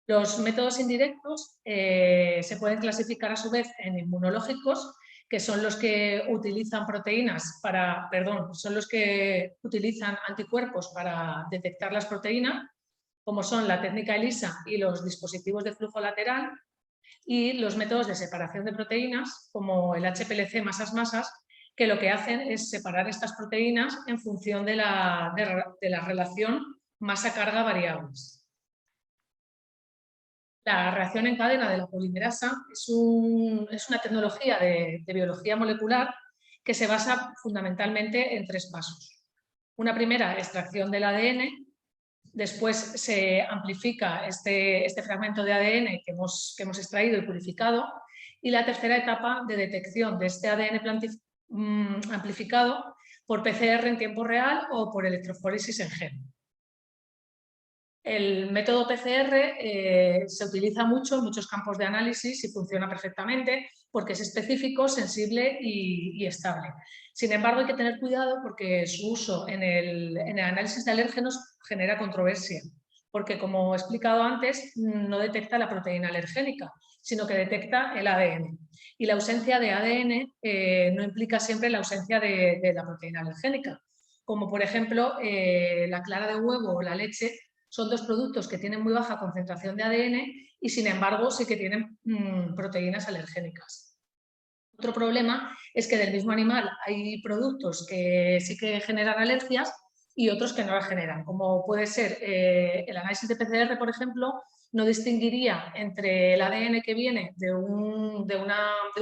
Los métodos indirectos se pueden clasificar a su vez en inmunológicos, que son los que utilizan son los que utilizan anticuerpos para detectar las proteínas, como son la técnica ELISA y los dispositivos de flujo lateral, y los métodos de separación de proteínas, como el HPLC masas-masas, que lo que hacen es separar estas proteínas en función de la relación masa-carga variables. La reacción en cadena de la polimerasa es una tecnología de biología molecular que se basa fundamentalmente en 3 pasos. Una primera, extracción del ADN. Después se amplifica este fragmento de ADN que hemos extraído y purificado. Y la tercera etapa de detección de este ADN amplificado por PCR en tiempo real o por electroforesis en gen. El método PCR se utiliza mucho en muchos campos de análisis y funciona perfectamente porque es específico, sensible y estable. Sin embargo, hay que tener cuidado porque su uso en el análisis de alérgenos genera controversia, porque, como he explicado antes, no detecta la proteína alergénica, sino que detecta el ADN. Y la ausencia de ADN no implica siempre la ausencia de la proteína alergénica, como por ejemplo la clara de huevo o la leche. Son 2 productos que tienen muy baja concentración de ADN y, sin embargo, sí que tienen proteínas alergénicas. Otro problema es que del mismo animal hay productos que sí que generan alergias y otros que no las generan, como puede ser el análisis de PCR, por ejemplo, no distinguiría entre el ADN que viene de un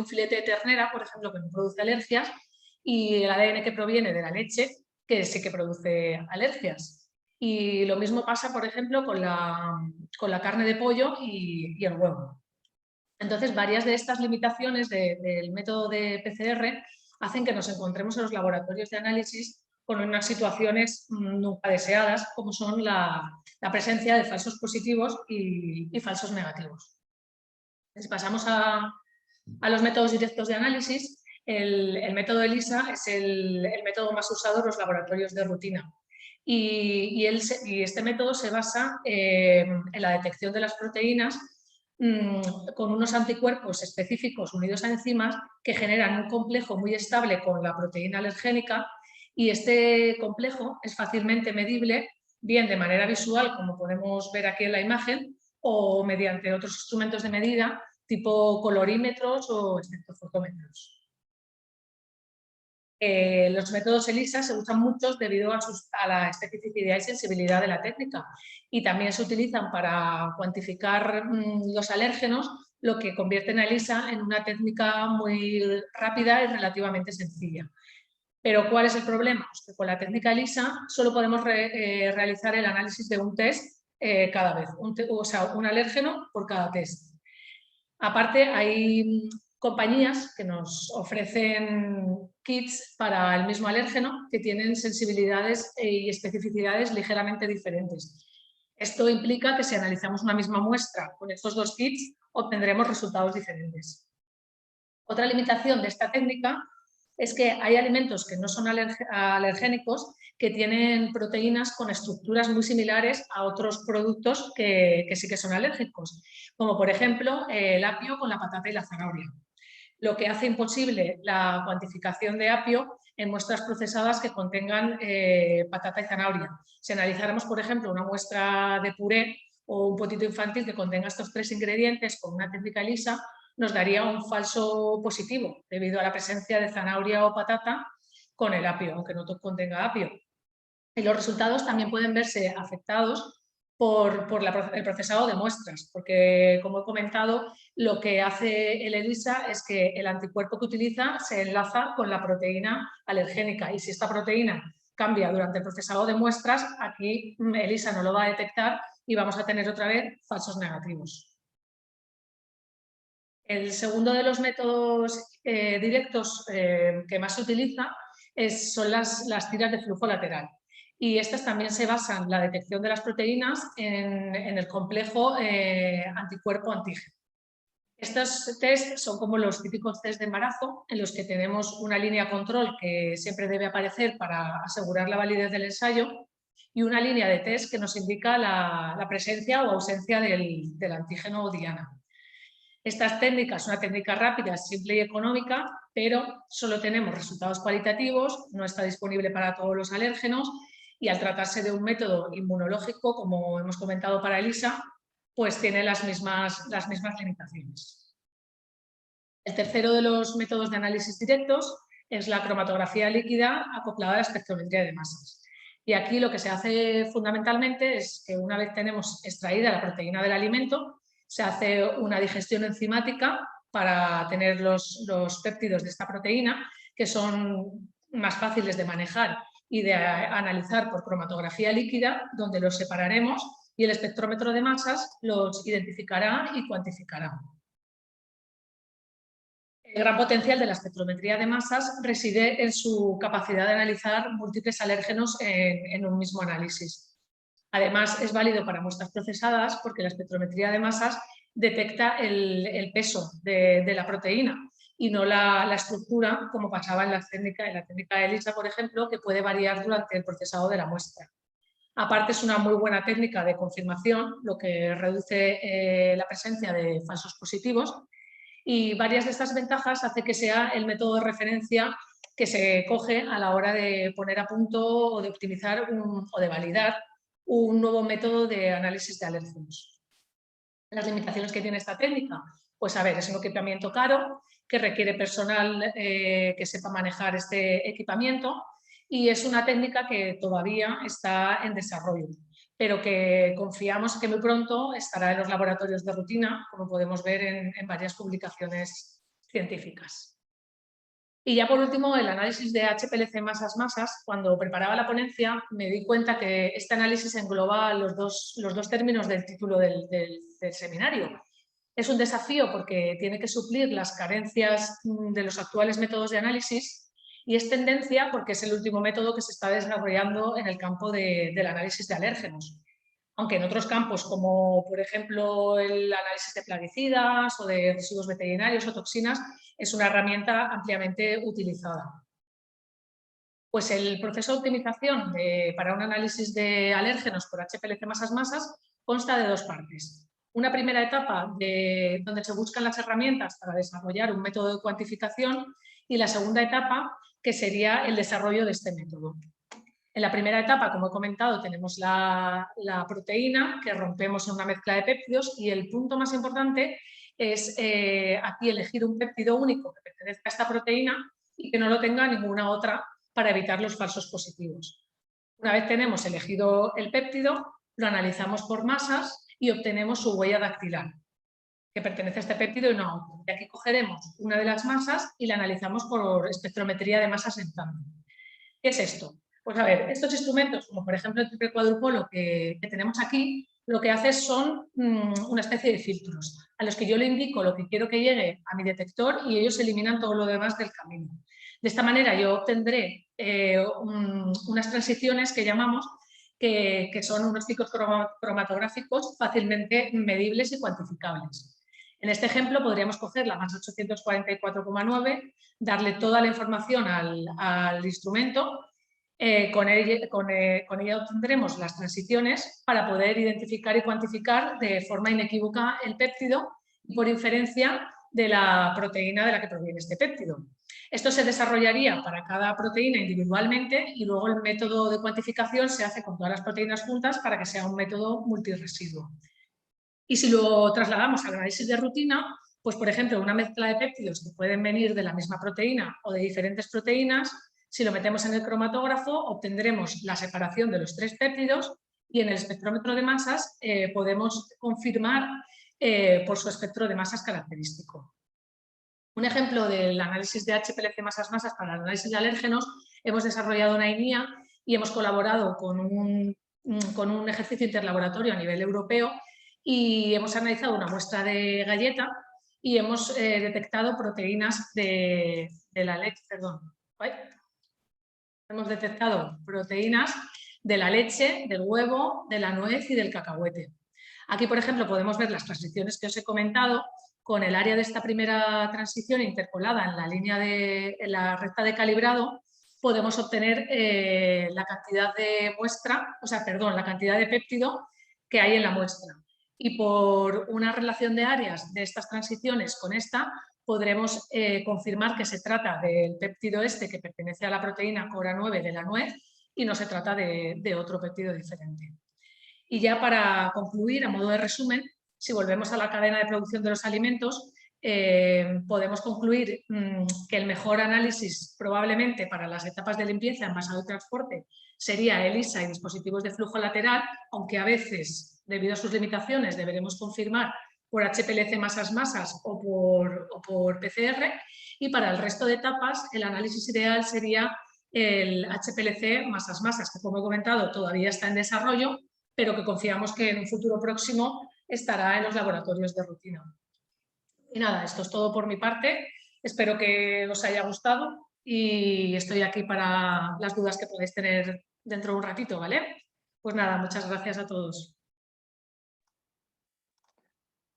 filete de ternera, por ejemplo, que no produce alergias, y el ADN que proviene de la leche, que sí que produce alergias. Y lo mismo pasa, por ejemplo, con la carne de pollo y el huevo. Entonces, varias de estas limitaciones del método de PCR hacen que nos encontremos en los laboratorios de análisis con unas situaciones nunca deseadas, como son la presencia de falsos positivos y falsos negativos. Si pasamos a los métodos directos de análisis, el método ELISA es el método más usado en los laboratorios de rutina. Y este método se basa en la detección de las proteínas con unos anticuerpos específicos unidos a enzimas que generan un complejo muy estable con la proteína alergénica, y este complejo es fácilmente medible, bien de manera visual, como podemos ver aquí en la imagen, o mediante otros instrumentos de medida tipo colorímetros o espectrofotómetros. Los métodos ELISA se usan mucho debido a la especificidad y sensibilidad de la técnica, y también se utilizan para cuantificar los alérgenos, lo que convierte a ELISA en una técnica muy rápida y relativamente sencilla. Pero ¿cuál es el problema? Pues que con la técnica ELISA solo podemos realizar el análisis de un test cada vez, o sea, un alérgeno por cada test. Aparte, hay compañías que nos ofrecen kits para el mismo alérgeno que tienen sensibilidades y especificidades ligeramente diferentes. Esto implica que si analizamos una misma muestra con estos 2 kits, obtendremos resultados diferentes. Otra limitación de esta técnica es que hay alimentos que no son alergénicos que tienen proteínas con estructuras muy similares a otros productos que sí que son alérgicos, como por ejemplo el apio con la patata y la zanahoria, lo que hace imposible la cuantificación de apio en muestras procesadas que contengan patata y zanahoria. Si analizáramos, por ejemplo, una muestra de puré, o un potito infantil que contenga estos 3 ingredientes con una técnica ELISA nos daría un falso positivo debido a la presencia de zanahoria o patata con el apio, aunque no contenga apio. Y los resultados también pueden verse afectados por el procesado de muestras, porque, como he comentado, lo que hace el ELISA es que el anticuerpo que utiliza se enlaza con la proteína alergénica, y si esta proteína cambia durante el procesado de muestras, aquí ELISA no lo va a detectar y vamos a tener otra vez falsos negativos. El segundo de los métodos directos que más se utiliza son las tiras de flujo lateral. Y estas también se basan en la detección de las proteínas en el complejo anticuerpo-antígeno. Estos test son como los típicos test de embarazo, en los que tenemos una línea control que siempre debe aparecer para asegurar la validez del ensayo y una línea de test que nos indica la presencia o ausencia del antígeno o diana. Estas técnicas, una técnica rápida, simple y económica, pero solo tenemos resultados cualitativos, no está disponible para todos los alérgenos y al tratarse de un método inmunológico, como hemos comentado para ELISA, pues tiene las mismas limitaciones. El tercero de los métodos de análisis directos es la cromatografía líquida acoplada a la espectrometría de masas. Y aquí lo que se hace fundamentalmente es que una vez tenemos extraída la proteína del alimento, se hace una digestión enzimática para tener los péptidos de esta proteína, que son más fáciles de manejar y de analizar por cromatografía líquida, donde los separaremos y el espectrómetro de masas los identificará y cuantificará. El gran potencial de la espectrometría de masas reside en su capacidad de analizar múltiples alérgenos en un mismo análisis. Además, es válido para muestras procesadas porque la espectrometría de masas detecta el peso de la proteína y no la estructura, como pasaba en la técnica ELISA, por ejemplo, que puede variar durante el procesado de la muestra. Aparte, es una muy buena técnica de confirmación, lo que reduce la presencia de falsos positivos, y varias de estas ventajas hace que sea el método de referencia que se coge a la hora de poner a punto o de optimizar o de validar un nuevo método de análisis de alérgenos. Las limitaciones que tiene esta técnica, pues a ver, es un equipamiento caro que requiere personal que sepa manejar este equipamiento y es una técnica que todavía está en desarrollo, pero que confiamos que muy pronto estará en los laboratorios de rutina, como podemos ver en varias publicaciones científicas. Y ya por último, el análisis de HPLC masas-masas. Cuando preparaba la ponencia me di cuenta que este análisis engloba los dos términos del título del seminario. Es un desafío porque tiene que suplir las carencias de los actuales métodos de análisis y es tendencia porque es el último método que se está desarrollando en el campo del análisis de alérgenos. Aunque en otros campos, como por ejemplo el análisis de plaguicidas o de residuos veterinarios o toxinas, es una herramienta ampliamente utilizada. Pues el proceso de optimización para un análisis de alérgenos por HPLC masas-masas consta de dos partes. Una primera etapa donde se buscan las herramientas para desarrollar un método de cuantificación y la segunda etapa que sería el desarrollo de este método. En la primera etapa, como he comentado, tenemos la proteína que rompemos en una mezcla de péptidos y el punto más importante es aquí elegir un péptido único que pertenezca a esta proteína y que no lo tenga ninguna otra para evitar los falsos positivos. Una vez tenemos elegido el péptido, lo analizamos por masas y obtenemos su huella dactilar, que pertenece a este péptido y no a otro. Y aquí cogeremos una de las masas y la analizamos por espectrometría de masas en cambio. ¿Qué es esto? Pues a ver, estos instrumentos, como por ejemplo el triple cuadrupolo que tenemos aquí, lo que hace son una especie de filtros a los que yo le indico lo que quiero que llegue a mi detector y ellos eliminan todo lo demás del camino. De esta manera yo obtendré unas transiciones que llamamos que son unos picos cromatográficos fácilmente medibles y cuantificables. En este ejemplo podríamos coger la masa 844,9, darle toda la información al instrumento. Con ella obtendremos las transiciones para poder identificar y cuantificar de forma inequívoca el péptido y por inferencia de la proteína de la que proviene este péptido. Esto se desarrollaría para cada proteína individualmente y luego el método de cuantificación se hace con todas las proteínas juntas para que sea un método multiresiduo. Y si lo trasladamos al análisis de rutina, pues por ejemplo, una mezcla de péptidos que pueden venir de la misma proteína o de diferentes proteínas, si lo metemos en el cromatógrafo obtendremos la separación de los 3 péptidos y en el espectrómetro de masas podemos confirmar por su espectro de masas característico. Un ejemplo del análisis de HPLC masas-masas para el análisis de alérgenos, hemos desarrollado una INIA y hemos colaborado con un ejercicio interlaboratorio a nivel europeo y hemos analizado una muestra de galleta y hemos detectado proteínas de la leche, hemos detectado proteínas de la leche, del huevo, de la nuez y del cacahuete. Aquí, por ejemplo, podemos ver las transiciones que os he comentado con el área de esta primera transición interpolada en la línea en la recta de calibrado. Podemos obtener la cantidad de muestra, la cantidad de péptido que hay en la muestra. Y por una relación de áreas de estas transiciones con esta, podremos confirmar que se trata del péptido este que pertenece a la proteína CORA9 de la nuez y no se trata de otro péptido diferente. Y ya para concluir, a modo de resumen, si volvemos a la cadena de producción de los alimentos, podemos concluir que el mejor análisis probablemente para las etapas de limpieza, envasado y transporte sería ELISA y dispositivos de flujo lateral, aunque a veces, debido a sus limitaciones, deberemos confirmar por HPLC masas-masas o por PCR, y para el resto de etapas el análisis ideal sería el HPLC masas-masas, que como he comentado todavía está en desarrollo, pero que confiamos que en un futuro próximo estará en los laboratorios de rutina. Y nada, esto es todo por mi parte. Espero que os haya gustado y estoy aquí para las dudas que podáis tener dentro de un ratito, ¿vale? Pues nada, muchas gracias a todos.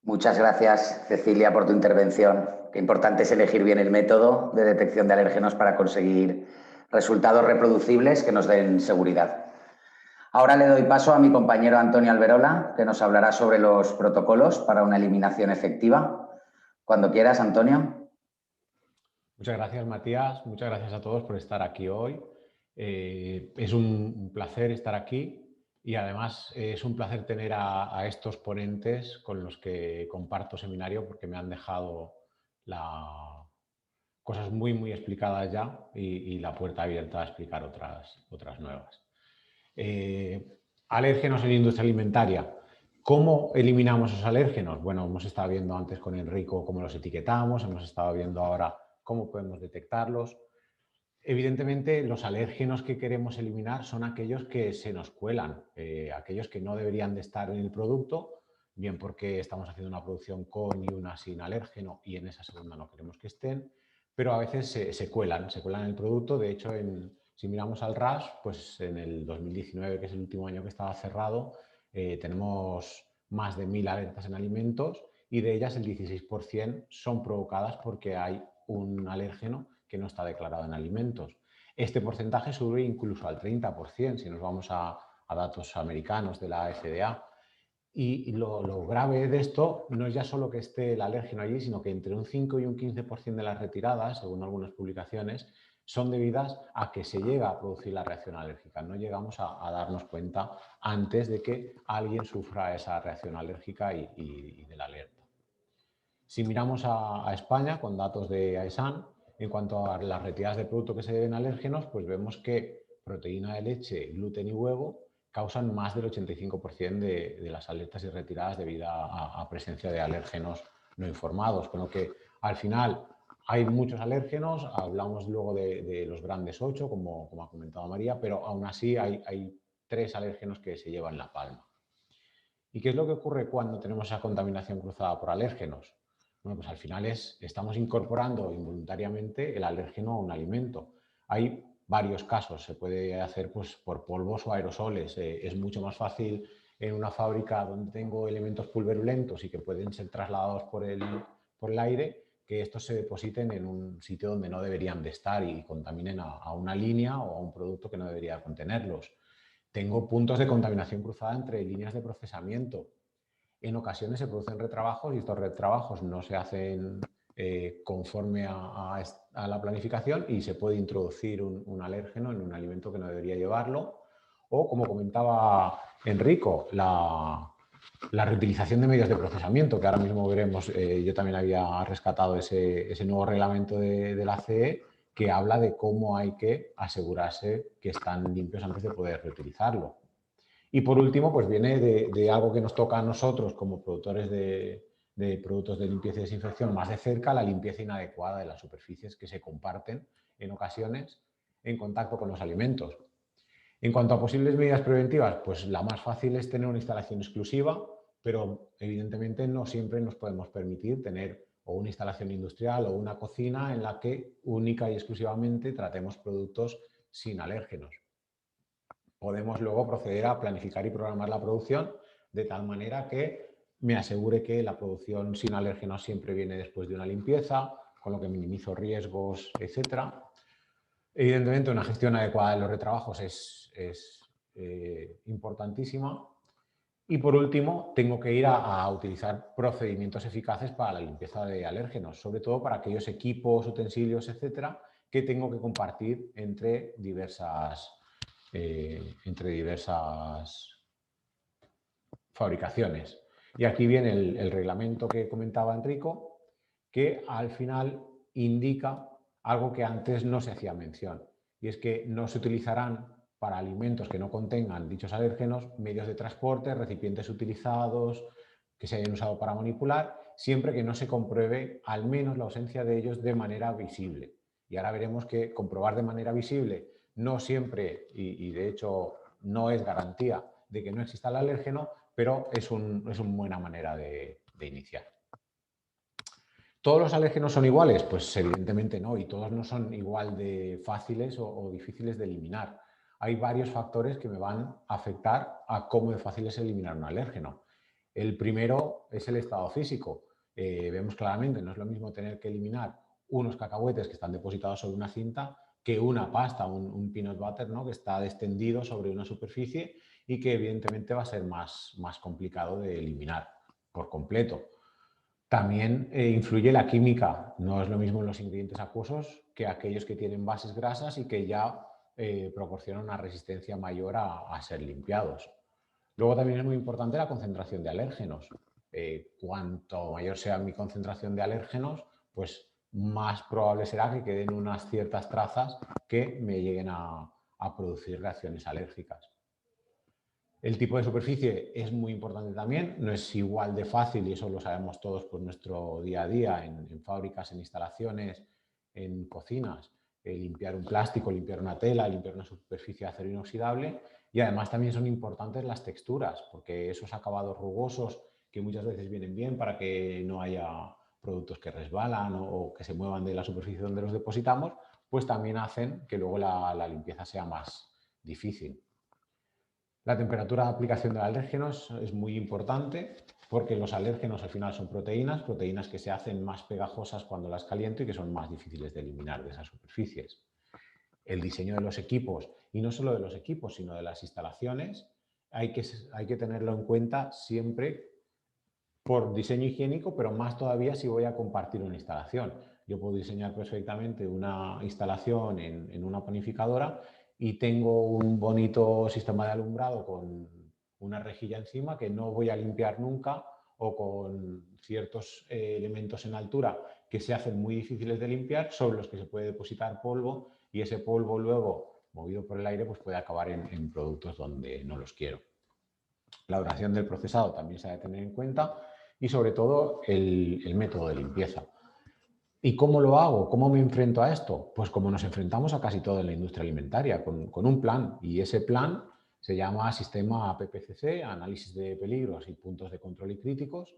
Muchas gracias, Cecilia, por tu intervención. Qué importante es elegir bien el método de detección de alérgenos para conseguir resultados reproducibles que nos den seguridad. Ahora le doy paso a mi compañero Antonio Alberola, que nos hablará sobre los protocolos para una eliminación efectiva. Cuando quieras, Antonio. Muchas gracias, Matías. Muchas gracias a todos por estar aquí hoy. Es un placer estar aquí y además es un placer tener a estos ponentes con los que comparto seminario porque me han dejado cosas muy explicadas ya y la puerta abierta a explicar otras nuevas. Alérgenos en la industria alimentaria. ¿Cómo eliminamos esos alérgenos? Bueno, hemos estado viendo antes con Enrico cómo los etiquetamos, hemos estado viendo ahora cómo podemos detectarlos. Evidentemente, los alérgenos que queremos eliminar son aquellos que se nos cuelan, aquellos que no deberían de estar en el producto, bien porque estamos haciendo una producción con y una sin alérgeno y en esa segunda no queremos que estén, pero a veces se cuelan en el producto. De hecho, si miramos al RAS, pues en el 2019, que es el último año que estaba cerrado, tenemos más de 1000 alertas en alimentos y de ellas el 16% son provocadas porque hay un alérgeno que no está declarado en alimentos. Este porcentaje sube incluso al 30% si nos vamos a datos americanos de la FDA. Y lo grave de esto no es ya solo que esté el alérgeno allí, sino que entre un 5 y un 15% de las retiradas, según algunas publicaciones, son debidas a que se llega a producir la reacción alérgica. No llegamos a darnos cuenta antes de que alguien sufra esa reacción alérgica y de la alerta. Si miramos a España con datos de AESAN, en cuanto a las retiradas de productos que se deben a alérgenos, pues vemos que proteína de leche, gluten y huevo causan más del 85% de las alertas y retiradas debido a presencia de alérgenos no informados, con lo que al final hay muchos alérgenos, hablamos luego de los grandes 8, como ha comentado María, pero aún así hay 3 alérgenos que se llevan la palma. ¿Y qué es lo que ocurre cuando tenemos esa contaminación cruzada por alérgenos? Bueno, pues al final estamos incorporando involuntariamente el alérgeno a un alimento. Hay varios casos, se puede hacer pues, por polvos o aerosoles. Es mucho más fácil en una fábrica donde tengo elementos pulverulentos y que pueden ser trasladados por el aire, que estos se depositen en un sitio donde no deberían de estar y contaminen a una línea o a un producto que no debería contenerlos. Tengo puntos de contaminación cruzada entre líneas de procesamiento. En ocasiones se producen retrabajos y estos retrabajos no se hacen conforme a la planificación y se puede introducir un alérgeno en un alimento que no debería llevarlo. O, como comentaba Enrico, La reutilización de medios de procesamiento, que ahora mismo veremos, yo también había rescatado ese nuevo reglamento de la CE que habla de cómo hay que asegurarse que están limpios antes de poder reutilizarlo. Y por último, pues viene de algo que nos toca a nosotros como productores de productos de limpieza y desinfección más de cerca, la limpieza inadecuada de las superficies que se comparten en ocasiones en contacto con los alimentos. En cuanto a posibles medidas preventivas, pues la más fácil es tener una instalación exclusiva, pero evidentemente no siempre nos podemos permitir tener o una instalación industrial o una cocina en la que única y exclusivamente tratemos productos sin alérgenos. Podemos luego proceder a planificar y programar la producción de tal manera que me asegure que la producción sin alérgenos siempre viene después de una limpieza, con lo que minimizo riesgos, etc. Evidentemente, una gestión adecuada de los retrabajos es importantísima. Y por último, tengo que ir a utilizar procedimientos eficaces para la limpieza de alérgenos, sobre todo para aquellos equipos, utensilios, etcétera, que tengo que compartir entre diversas fabricaciones. Y aquí viene el reglamento que comentaba Enrico, que al final indica algo que antes no se hacía mención, y es que no se utilizarán para alimentos que no contengan dichos alérgenos medios de transporte, recipientes utilizados, que se hayan usado para manipular, siempre que no se compruebe al menos la ausencia de ellos de manera visible. Y ahora veremos que comprobar de manera visible no siempre, y de hecho no es garantía de que no exista el alérgeno, pero es una buena manera de iniciar. ¿Todos los alérgenos son iguales? Pues evidentemente no, y todos no son igual de fáciles o difíciles de eliminar. Hay varios factores que me van a afectar a cómo de fácil es eliminar un alérgeno. El primero es el estado físico. Vemos claramente, no es lo mismo tener que eliminar unos cacahuetes que están depositados sobre una cinta que una pasta, un peanut butter, ¿no?, que está extendido sobre una superficie y que evidentemente va a ser más complicado de eliminar por completo. También influye la química. No es lo mismo los ingredientes acuosos que aquellos que tienen bases grasas y que ya proporcionan una resistencia mayor a ser limpiados. Luego también es muy importante la concentración de alérgenos. Cuanto mayor sea mi concentración de alérgenos, pues más probable será que queden unas ciertas trazas que me lleguen a producir reacciones alérgicas. El tipo de superficie es muy importante también, no es igual de fácil, y eso lo sabemos todos por nuestro día a día, en fábricas, en instalaciones, en cocinas, limpiar un plástico, limpiar una tela, limpiar una superficie de acero inoxidable. Y además también son importantes las texturas, porque esos acabados rugosos que muchas veces vienen bien para que no haya productos que resbalan o que se muevan de la superficie donde los depositamos, pues también hacen que luego la limpieza sea más difícil. La temperatura de aplicación de alérgenos es muy importante porque los alérgenos al final son proteínas que se hacen más pegajosas cuando las caliento y que son más difíciles de eliminar de esas superficies. El diseño de los equipos, y no solo de los equipos, sino de las instalaciones, hay que tenerlo en cuenta siempre por diseño higiénico, pero más todavía si voy a compartir una instalación. Yo puedo diseñar perfectamente una instalación en una panificadora y tengo un bonito sistema de alumbrado con una rejilla encima que no voy a limpiar nunca, o con ciertos elementos en altura que se hacen muy difíciles de limpiar, sobre los que se puede depositar polvo, y ese polvo luego, movido por el aire, pues puede acabar en productos donde no los quiero. La duración del procesado también se ha de tener en cuenta, y sobre todo el método de limpieza. ¿Y cómo lo hago? ¿Cómo me enfrento a esto? Pues como nos enfrentamos a casi todo en la industria alimentaria, con un plan. Y ese plan se llama Sistema PPCC, Análisis de Peligros y Puntos de Control y Críticos.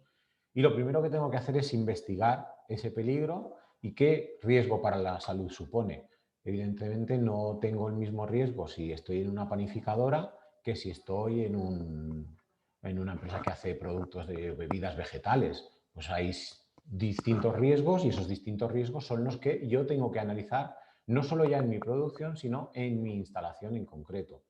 Y lo primero que tengo que hacer es investigar ese peligro y qué riesgo para la salud supone. Evidentemente no tengo el mismo riesgo si estoy en una panificadora que si estoy en una empresa que hace productos de bebidas vegetales. Pues hay distintos riesgos, y esos distintos riesgos son los que yo tengo que analizar, no solo ya en mi producción, sino en mi instalación en concreto.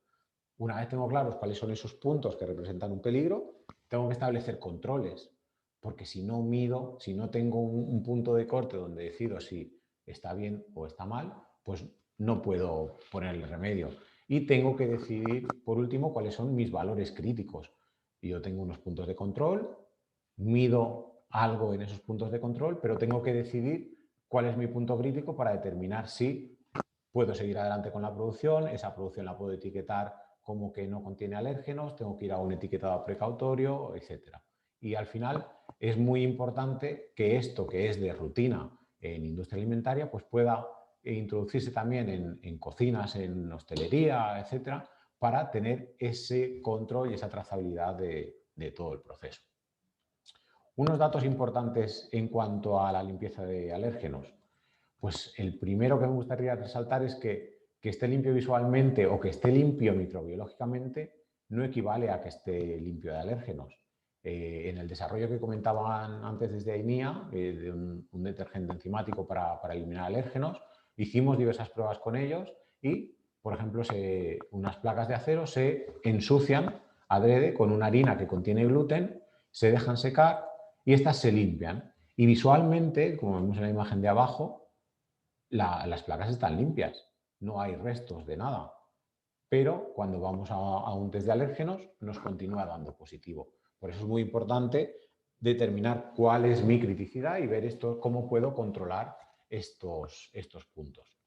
Una vez tengo claros cuáles son esos puntos que representan un peligro, tengo que establecer controles, porque si no mido, si no tengo un punto de corte donde decido si está bien o está mal, pues no puedo ponerle remedio. Y tengo que decidir, por último, cuáles son mis valores críticos. Y yo tengo unos puntos de control, mido algo en esos puntos de control, pero tengo que decidir cuál es mi punto crítico para determinar si puedo seguir adelante con la producción, esa producción la puedo etiquetar como que no contiene alérgenos, tengo que ir a un etiquetado precautorio, etc. Y al final es muy importante que esto, que es de rutina en industria alimentaria, pues pueda introducirse también en cocinas, en hostelería, etc., para tener ese control y esa trazabilidad de todo el proceso. Unos datos importantes en cuanto a la limpieza de alérgenos. Pues el primero que me gustaría resaltar es que esté limpio visualmente o que esté limpio microbiológicamente no equivale a que esté limpio de alérgenos. En el desarrollo que comentaban antes desde AINIA, de un detergente enzimático para eliminar alérgenos, hicimos diversas pruebas con ellos y, por ejemplo, unas placas de acero se ensucian adrede con una harina que contiene gluten, se dejan secar y estas se limpian. Y visualmente, como vemos en la imagen de abajo, las placas están limpias, no hay restos de nada. Pero cuando vamos a un test de alérgenos nos continúa dando positivo. Por eso es muy importante determinar cuál es mi criticidad y ver cómo puedo controlar estos puntos.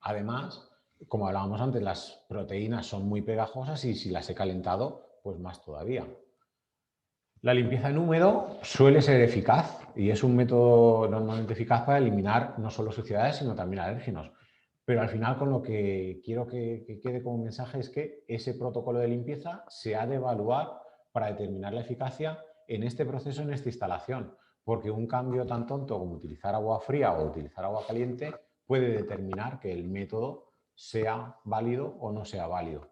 Además, como hablábamos antes, las proteínas son muy pegajosas y si las he calentado, pues más todavía. La limpieza en húmedo suele ser eficaz y es un método normalmente eficaz para eliminar no solo suciedades, sino también alérgenos. Pero al final con lo que quiero que quede como mensaje es que ese protocolo de limpieza se ha de evaluar para determinar la eficacia en este proceso, en esta instalación, porque un cambio tan tonto como utilizar agua fría o utilizar agua caliente puede determinar que el método sea válido o no sea válido.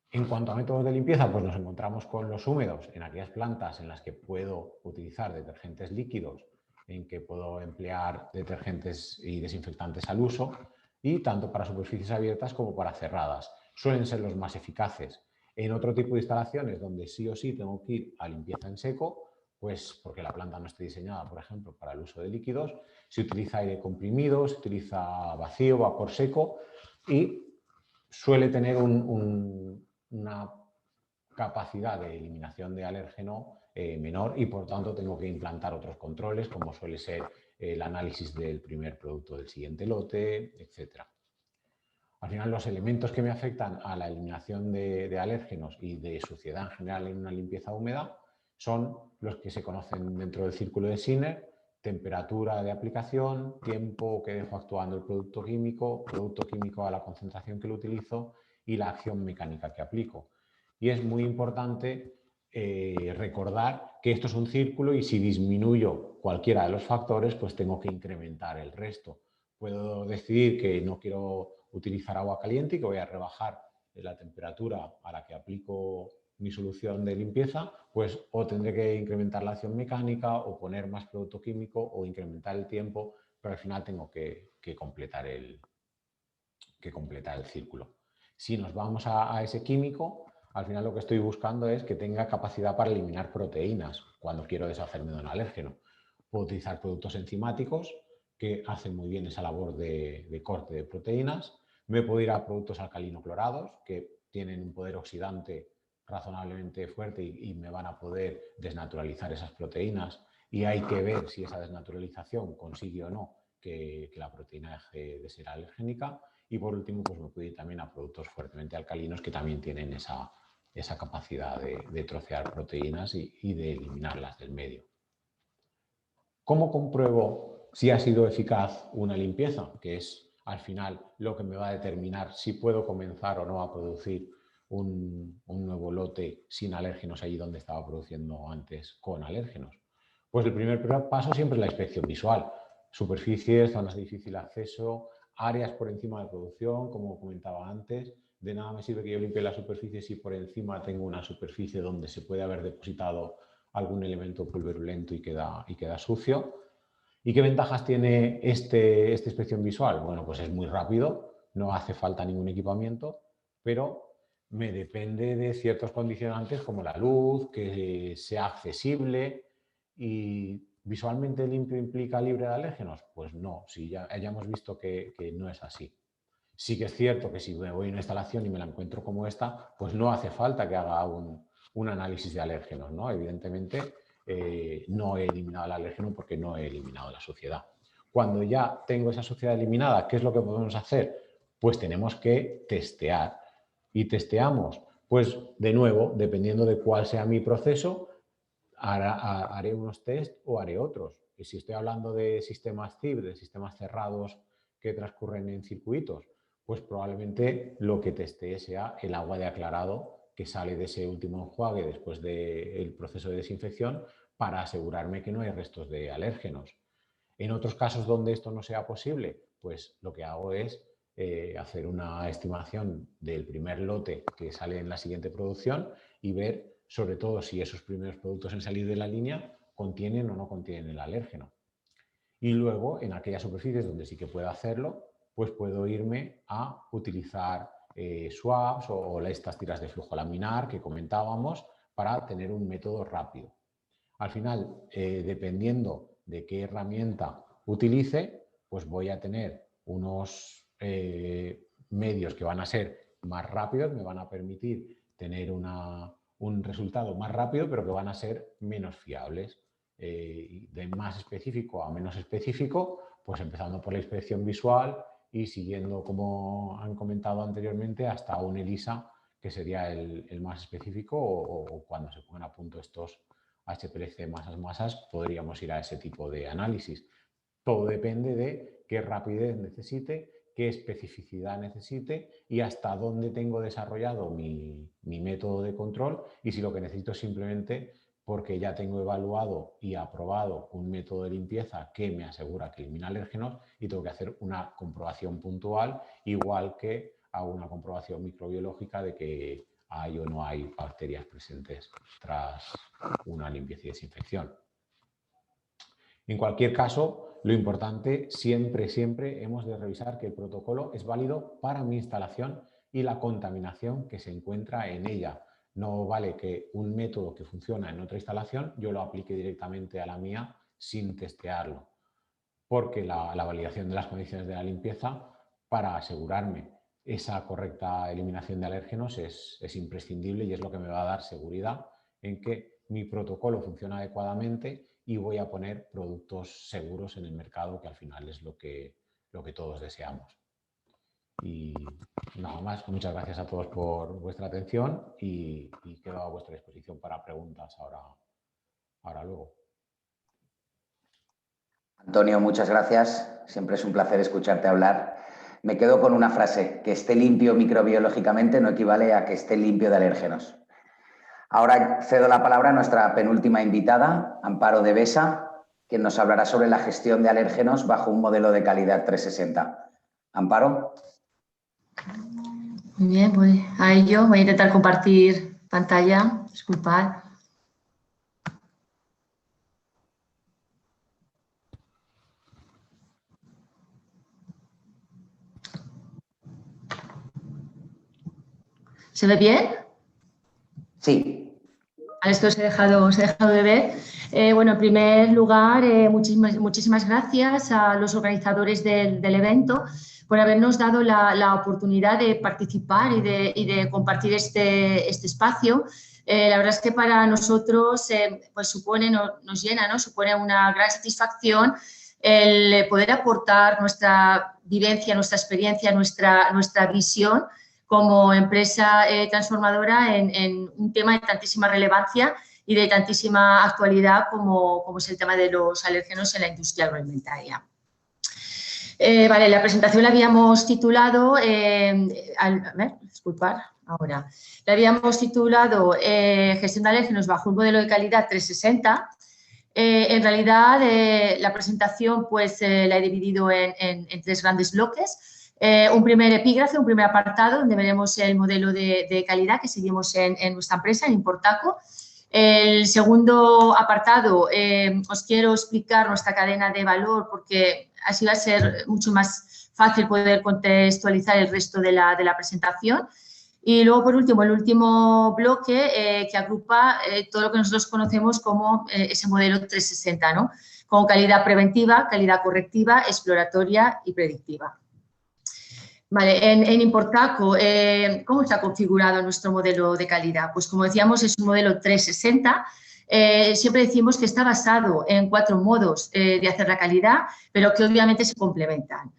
En cuanto a métodos de limpieza, pues nos encontramos con los húmedos en aquellas plantas en las que puedo utilizar detergentes líquidos, en que puedo emplear detergentes y desinfectantes al uso, y tanto para superficies abiertas como para cerradas. Suelen ser los más eficaces. En otro tipo de instalaciones donde sí o sí tengo que ir a limpieza en seco, pues porque la planta no está diseñada, por ejemplo, para el uso de líquidos, se utiliza aire comprimido, se utiliza vacío, vapor seco y suele tener una capacidad de eliminación de alérgeno menor y por tanto tengo que implantar otros controles como suele ser el análisis del primer producto del siguiente lote, etc. Al final los elementos que me afectan a la eliminación de alérgenos y de suciedad en general en una limpieza húmeda son los que se conocen dentro del círculo de Sinner: temperatura de aplicación, tiempo que dejo actuando el producto químico a la concentración que lo utilizo y la acción mecánica que aplico. Y es muy importante recordar que esto es un círculo y si disminuyo cualquiera de los factores, pues tengo que incrementar el resto. Puedo decidir que no quiero utilizar agua caliente y que voy a rebajar la temperatura a la que aplico mi solución de limpieza, pues o tendré que incrementar la acción mecánica o poner más producto químico o incrementar el tiempo, pero al final tengo que completar el círculo. Si nos vamos a ese químico, al final lo que estoy buscando es que tenga capacidad para eliminar proteínas cuando quiero deshacerme de un alérgeno. Puedo utilizar productos enzimáticos que hacen muy bien esa labor de corte de proteínas. Me puedo ir a productos alcalino-clorados que tienen un poder oxidante razonablemente fuerte y me van a poder desnaturalizar esas proteínas y hay que ver si esa desnaturalización consigue o no que la proteína deje de ser alergénica. Y por último, pues me puedo ir también a productos fuertemente alcalinos que también tienen esa capacidad de trocear proteínas y de eliminarlas del medio. ¿Cómo compruebo si ha sido eficaz una limpieza? Que es al final lo que me va a determinar si puedo comenzar o no a producir un nuevo lote sin alérgenos allí donde estaba produciendo antes con alérgenos. Pues el primer paso siempre es la inspección visual. Superficies, zonas de difícil acceso, áreas por encima de producción, como comentaba antes. De nada me sirve que yo limpie la superficie si por encima tengo una superficie donde se puede haber depositado algún elemento pulverulento y queda sucio. ¿Y qué ventajas tiene esta inspección visual? Bueno, pues es muy rápido, no hace falta ningún equipamiento, pero me depende de ciertos condicionantes como la luz, que sea accesible. ¿Y visualmente limpio implica libre de alérgenos? Pues no, si ya hayamos visto que no es así. Sí que es cierto que si me voy a una instalación y me la encuentro como esta, pues no hace falta que haga un análisis de alérgenos, ¿no? Evidentemente, no he eliminado el alérgeno porque no he eliminado la suciedad. Cuando ya tengo esa suciedad eliminada, ¿qué es lo que podemos hacer? Pues tenemos que testear. Y testeamos, pues de nuevo, dependiendo de cuál sea mi proceso, haré unos test o haré otros. Y si estoy hablando de sistemas CIB, de sistemas cerrados que transcurren en circuitos, pues probablemente lo que testee sea el agua de aclarado que sale de ese último enjuague después del proceso de desinfección para asegurarme que no hay restos de alérgenos. En otros casos donde esto no sea posible, pues lo que hago es hacer una estimación del primer lote que sale en la siguiente producción y ver sobre todo si esos primeros productos en salir de la línea contienen o no contienen el alérgeno. Y luego, en aquellas superficies donde sí que puedo hacerlo, pues puedo irme a utilizar swaps o estas tiras de flujo laminar que comentábamos para tener un método rápido. Al final, dependiendo de qué herramienta utilice, pues voy a tener unos medios que van a ser más rápidos, me van a permitir tener un resultado más rápido, pero que van a ser menos fiables. De más específico a menos específico, pues empezando por la inspección visual y siguiendo, como han comentado anteriormente, hasta un ELISA, que sería el más específico, o cuando se pongan a punto estos HPLC masas, podríamos ir a ese tipo de análisis. Todo depende de qué rapidez necesite, qué especificidad necesite y hasta dónde tengo desarrollado mi método de control, y si lo que necesito es simplemente porque ya tengo evaluado y aprobado un método de limpieza que me asegura que elimina alérgenos y tengo que hacer una comprobación puntual, igual que hago una comprobación microbiológica de que hay o no hay bacterias presentes tras una limpieza y desinfección. En cualquier caso, lo importante siempre hemos de revisar que el protocolo es válido para mi instalación y la contaminación que se encuentra en ella. No vale que un método que funciona en otra instalación yo lo aplique directamente a la mía sin testearlo, porque la validación de las condiciones de la limpieza para asegurarme esa correcta eliminación de alérgenos es imprescindible, y es lo que me va a dar seguridad en que mi protocolo funciona adecuadamente y voy a poner productos seguros en el mercado, que al final es lo que todos deseamos. Y nada más, muchas gracias a todos por vuestra atención y quedo a vuestra disposición para preguntas ahora luego. Antonio, muchas gracias. Siempre es un placer escucharte hablar. Me quedo con una frase: que esté limpio microbiológicamente no equivale a que esté limpio de alérgenos. Ahora cedo la palabra a nuestra penúltima invitada, Amparo de Besa, quien nos hablará sobre la gestión de alérgenos bajo un modelo de calidad 360. Amparo. Muy bien, pues a ello voy a intentar compartir pantalla. Disculpad. ¿Se ve bien? Sí. Esto se ha dejado de ver. Bueno, en primer lugar, muchísimas gracias a los organizadores del evento por habernos dado la oportunidad de participar y de compartir este espacio. La verdad es que para nosotros pues nos llena, ¿no? Supone una gran satisfacción el poder aportar nuestra vivencia, nuestra experiencia, nuestra visión como empresa transformadora en un tema de tantísima relevancia y de tantísima actualidad como es el tema de los alérgenos en la industria agroalimentaria. Vale, la presentación la habíamos titulado, la habíamos titulado Gestión de alérgenos bajo un modelo de calidad 360. En realidad, la presentación pues la he dividido en tres grandes bloques. Un primer epígrafe, un primer apartado, donde veremos el modelo de calidad que seguimos en nuestra empresa, en Importaco. El segundo apartado, os quiero explicar nuestra cadena de valor, porque así va a ser mucho más fácil poder contextualizar el resto de la presentación. Y luego, por último, el último bloque que agrupa todo lo que nosotros conocemos como ese modelo 360, ¿no? Con calidad preventiva, calidad correctiva, exploratoria y predictiva. Vale, en Importaco, ¿cómo está configurado nuestro modelo de calidad? Pues como decíamos, es un modelo 360. Siempre decimos que está basado en 4 modos de hacer la calidad, pero que obviamente se complementan.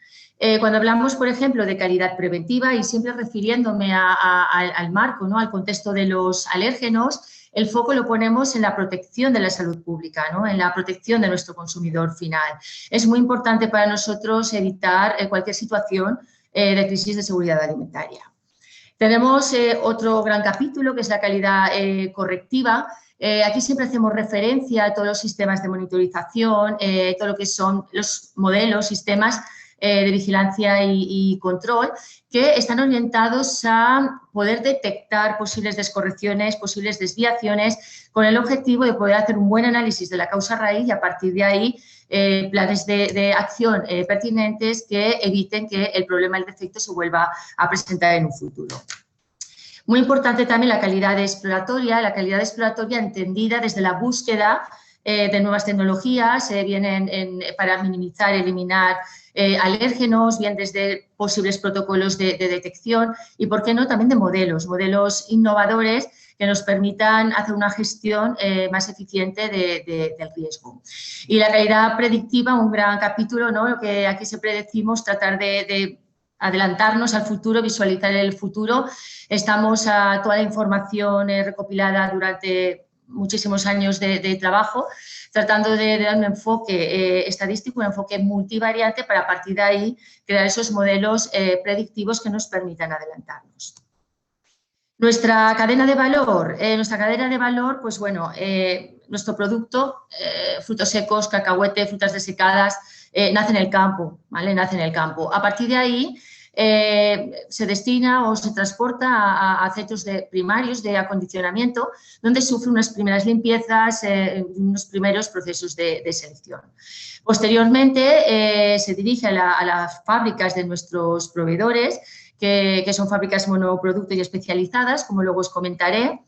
Cuando hablamos, por ejemplo, de calidad preventiva, y siempre refiriéndome al marco, ¿no?, al contexto de los alérgenos, el foco lo ponemos en la protección de la salud pública, ¿no?, en la protección de nuestro consumidor final. Es muy importante para nosotros evitar cualquier situación de crisis de seguridad alimentaria. Tenemos otro gran capítulo, que es la calidad correctiva. Aquí siempre hacemos referencia a todos los sistemas de monitorización, todo lo que son los modelos, sistemas de vigilancia y control, que están orientados a poder detectar posibles descorrecciones, posibles desviaciones, con el objetivo de poder hacer un buen análisis de la causa raíz y a partir de ahí planes de acción pertinentes que eviten que el problema, el defecto, se vuelva a presentar en un futuro. Muy importante también la calidad exploratoria entendida desde la búsqueda de nuevas tecnologías, para minimizar, eliminar alérgenos, bien desde posibles protocolos de detección y, por qué no, también de modelos innovadores que nos permitan hacer una gestión más eficiente del riesgo. Y la calidad predictiva, un gran capítulo, ¿no?, lo que aquí siempre decimos, tratar de adelantarnos al futuro, visualizar el futuro. Estamos a toda la información recopilada durante muchísimos años de trabajo, tratando de dar un enfoque estadístico, un enfoque multivariante, para a partir de ahí crear esos modelos predictivos que nos permitan adelantarnos. Nuestra cadena de valor, pues bueno, nuestro producto, frutos secos, cacahuete, frutas desecadas, nace en el campo, ¿vale? Nace en el campo. A partir de ahí se destina o se transporta a centros primarios de acondicionamiento, donde sufre unas primeras limpiezas, unos primeros procesos de selección. Posteriormente se dirige a las fábricas de nuestros proveedores, que son fábricas monoproducto y especializadas, como luego os comentaré.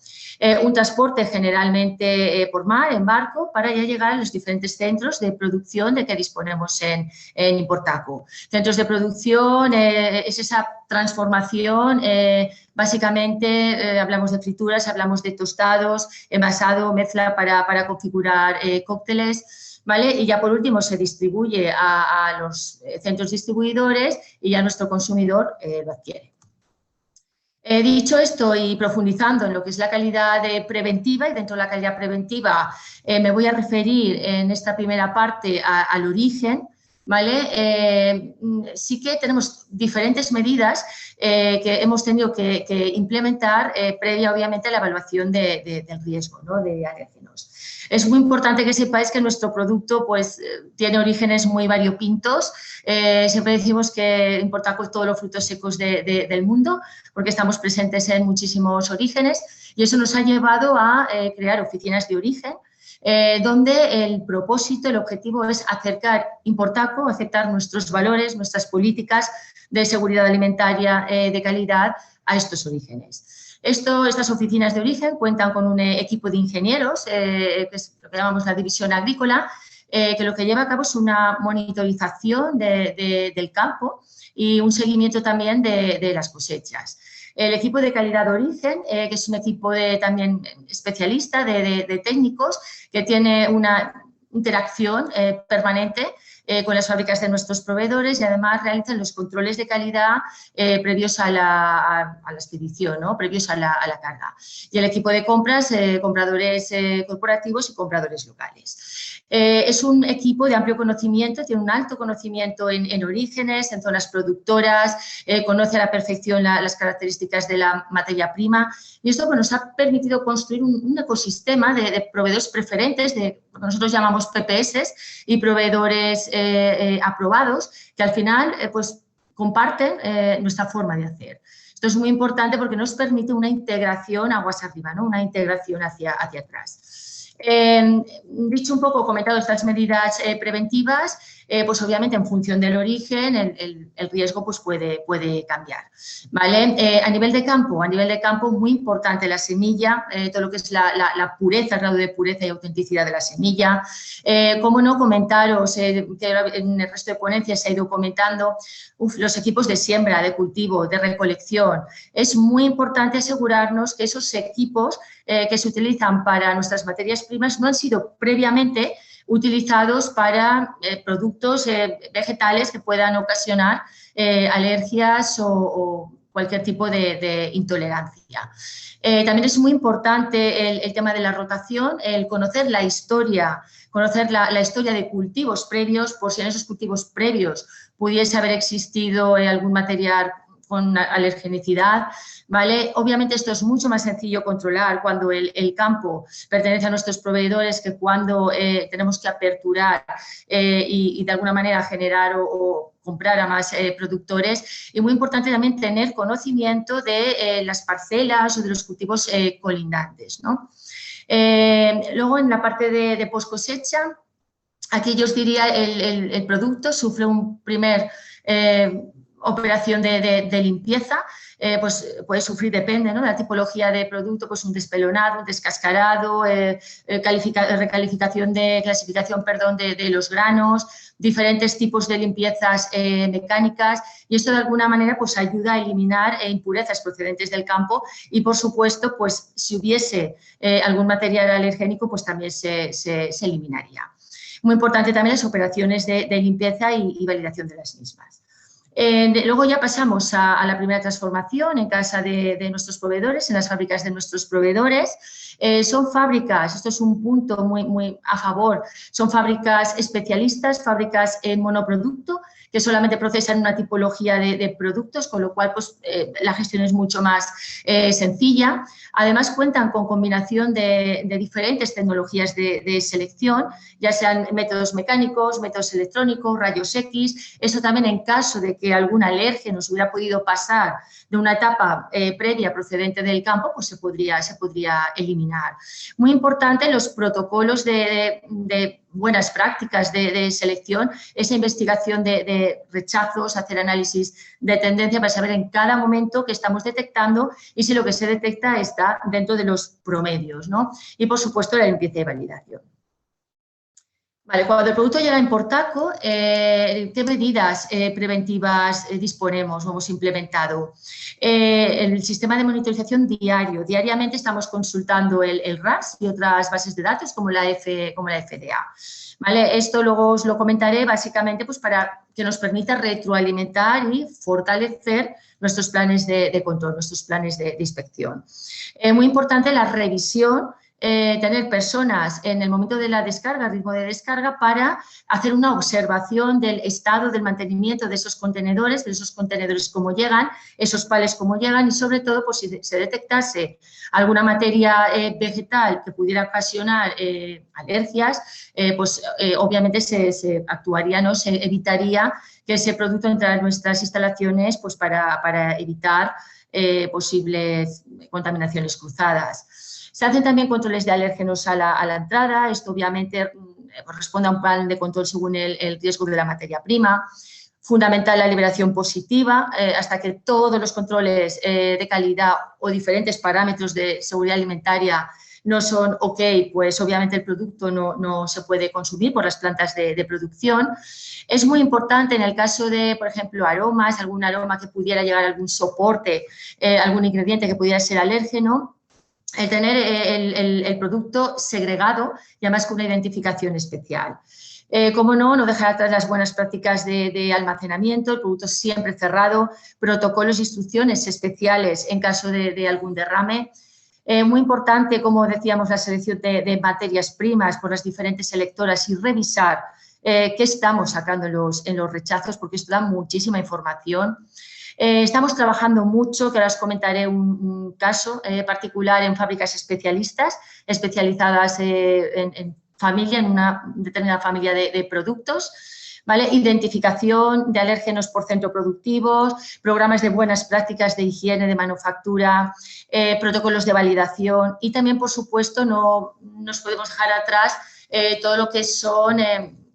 Un transporte generalmente por mar, en barco, para ya llegar a los diferentes centros de producción de que disponemos en Importaco. Centros de producción es esa transformación, básicamente hablamos de frituras, hablamos de tostados, envasado, mezcla para configurar cócteles, ¿vale? Y ya por último se distribuye a los centros distribuidores y ya nuestro consumidor lo adquiere. Dicho esto y profundizando en lo que es la calidad preventiva, y dentro de la calidad preventiva me voy a referir en esta primera parte al origen, ¿vale? Sí que tenemos diferentes medidas que hemos tenido que implementar previa, obviamente, a la evaluación del riesgo, ¿no?, de alérgenos. Es muy importante que sepáis que nuestro producto, pues, tiene orígenes muy variopintos. Siempre decimos que importamos todos los frutos secos del mundo, porque estamos presentes en muchísimos orígenes, y eso nos ha llevado a crear oficinas de origen, donde el propósito, el objetivo es acercar Importaco, aceptar nuestros valores, nuestras políticas de seguridad alimentaria, de calidad, a estos orígenes. Estas oficinas de origen cuentan con un equipo de ingenieros, que es lo que llamamos la división agrícola, que lo que lleva a cabo es una monitorización del campo y un seguimiento también de las cosechas. El equipo de calidad de origen, que es un equipo también especialista de técnicos, que tiene una interacción permanente con las fábricas de nuestros proveedores, y además realizan los controles de calidad previos a la expedición, ¿no?, previos a la carga. Y el equipo de compras, compradores corporativos y compradores locales. Es un equipo de amplio conocimiento, tiene un alto conocimiento en orígenes, en zonas productoras, conoce a la perfección las características de la materia prima, y esto, pues, nos ha permitido construir un ecosistema de proveedores preferentes, de lo que nosotros llamamos PPS, y proveedores aprobados, que al final pues comparten nuestra forma de hacer. Esto es muy importante porque nos permite una integración aguas arriba, ¿no?, una integración hacia atrás. Dicho un poco, comentado estas medidas preventivas, pues obviamente en función del origen el riesgo pues puede cambiar, ¿vale? A nivel de campo muy importante la semilla, todo lo que es la pureza, el grado de pureza y autenticidad de la semilla. Cómo no comentaros, que en el resto de ponencias se ha ido comentando, los equipos de siembra, de cultivo, de recolección. Es muy importante asegurarnos que esos equipos que se utilizan para nuestras materias primas no han sido previamente utilizados para productos vegetales que puedan ocasionar alergias o cualquier tipo de intolerancia. También es muy importante el tema de la rotación, el conocer la historia de cultivos previos, por si en esos cultivos previos pudiese haber existido algún material con alergenicidad, ¿vale? Obviamente esto es mucho más sencillo controlar cuando el campo pertenece a nuestros proveedores que cuando tenemos que aperturar y de alguna manera generar o comprar a más productores. Y muy importante también tener conocimiento de las parcelas o de los cultivos colindantes, ¿no? Luego, en la parte de post cosecha, aquí yo os diría el producto sufre un primer operación de limpieza, pues puede sufrir, depende, ¿no?, de la tipología de producto, pues un despelonado, un descascarado, clasificación de los granos, diferentes tipos de limpiezas mecánicas, y esto de alguna manera pues ayuda a eliminar impurezas procedentes del campo y, por supuesto, pues si hubiese algún material alergénico, pues también se eliminaría. Muy importante también las operaciones de limpieza y validación de las mismas. Luego ya pasamos a la primera transformación en casa de nuestros proveedores, en las fábricas de nuestros proveedores. Son fábricas, esto es un punto muy a favor, son fábricas especialistas, fábricas en monoproducto, que solamente procesan una tipología de productos, con lo cual pues, la gestión es mucho más sencilla. Además, cuentan con combinación de diferentes tecnologías de selección, ya sean métodos mecánicos, métodos electrónicos, rayos X. Eso también en caso de que algún alérgeno se hubiera podido pasar de una etapa previa procedente del campo, pues se podría eliminar. Muy importante los protocolos de buenas prácticas de selección, esa investigación de rechazos, hacer análisis de tendencia para saber en cada momento qué estamos detectando y si lo que se detecta está dentro de los promedios, ¿no? Y, por supuesto, la limpieza y validación. Vale, cuando el producto llega en Portaco, ¿qué medidas preventivas disponemos o hemos implementado? El sistema de monitorización diario. Diariamente estamos consultando el RAS y otras bases de datos como la FDA. ¿Vale? Esto luego os lo comentaré básicamente pues, para que nos permita retroalimentar y fortalecer nuestros planes de control, nuestros planes de inspección. Muy importante la revisión. Tener personas en el momento de la descarga, ritmo de descarga, para hacer una observación del estado del mantenimiento de esos contenedores cómo llegan, esos palets cómo llegan y, sobre todo, pues, si se detectase alguna materia vegetal que pudiera ocasionar alergias, pues obviamente se actuaría, ¿no? Se evitaría que ese producto entrara en nuestras instalaciones pues, para evitar posibles contaminaciones cruzadas. Se hacen también controles de alérgenos a la entrada. Esto obviamente corresponde a un plan de control según el riesgo de la materia prima. Fundamental la liberación positiva, hasta que todos los controles de calidad o diferentes parámetros de seguridad alimentaria no son ok, pues obviamente el producto no se puede consumir por las plantas de producción. Es muy importante en el caso de, por ejemplo, aromas, algún aroma que pudiera llegar a algún soporte, algún ingrediente que pudiera ser alérgeno, el tener el producto segregado y además con una identificación especial. Como no dejar atrás las buenas prácticas de almacenamiento, el producto siempre cerrado, protocolos e instrucciones especiales en caso de algún derrame. Muy importante, como decíamos, la selección de materias primas por las diferentes selectoras y revisar qué estamos sacando en los rechazos, porque esto da muchísima información. Estamos trabajando mucho, que ahora os comentaré un caso particular en fábricas especializadas en una determinada familia de productos, ¿vale? Identificación de alérgenos por centro productivos, programas de buenas prácticas de higiene de manufactura, protocolos de validación y también, por supuesto, no nos podemos dejar atrás todo lo que son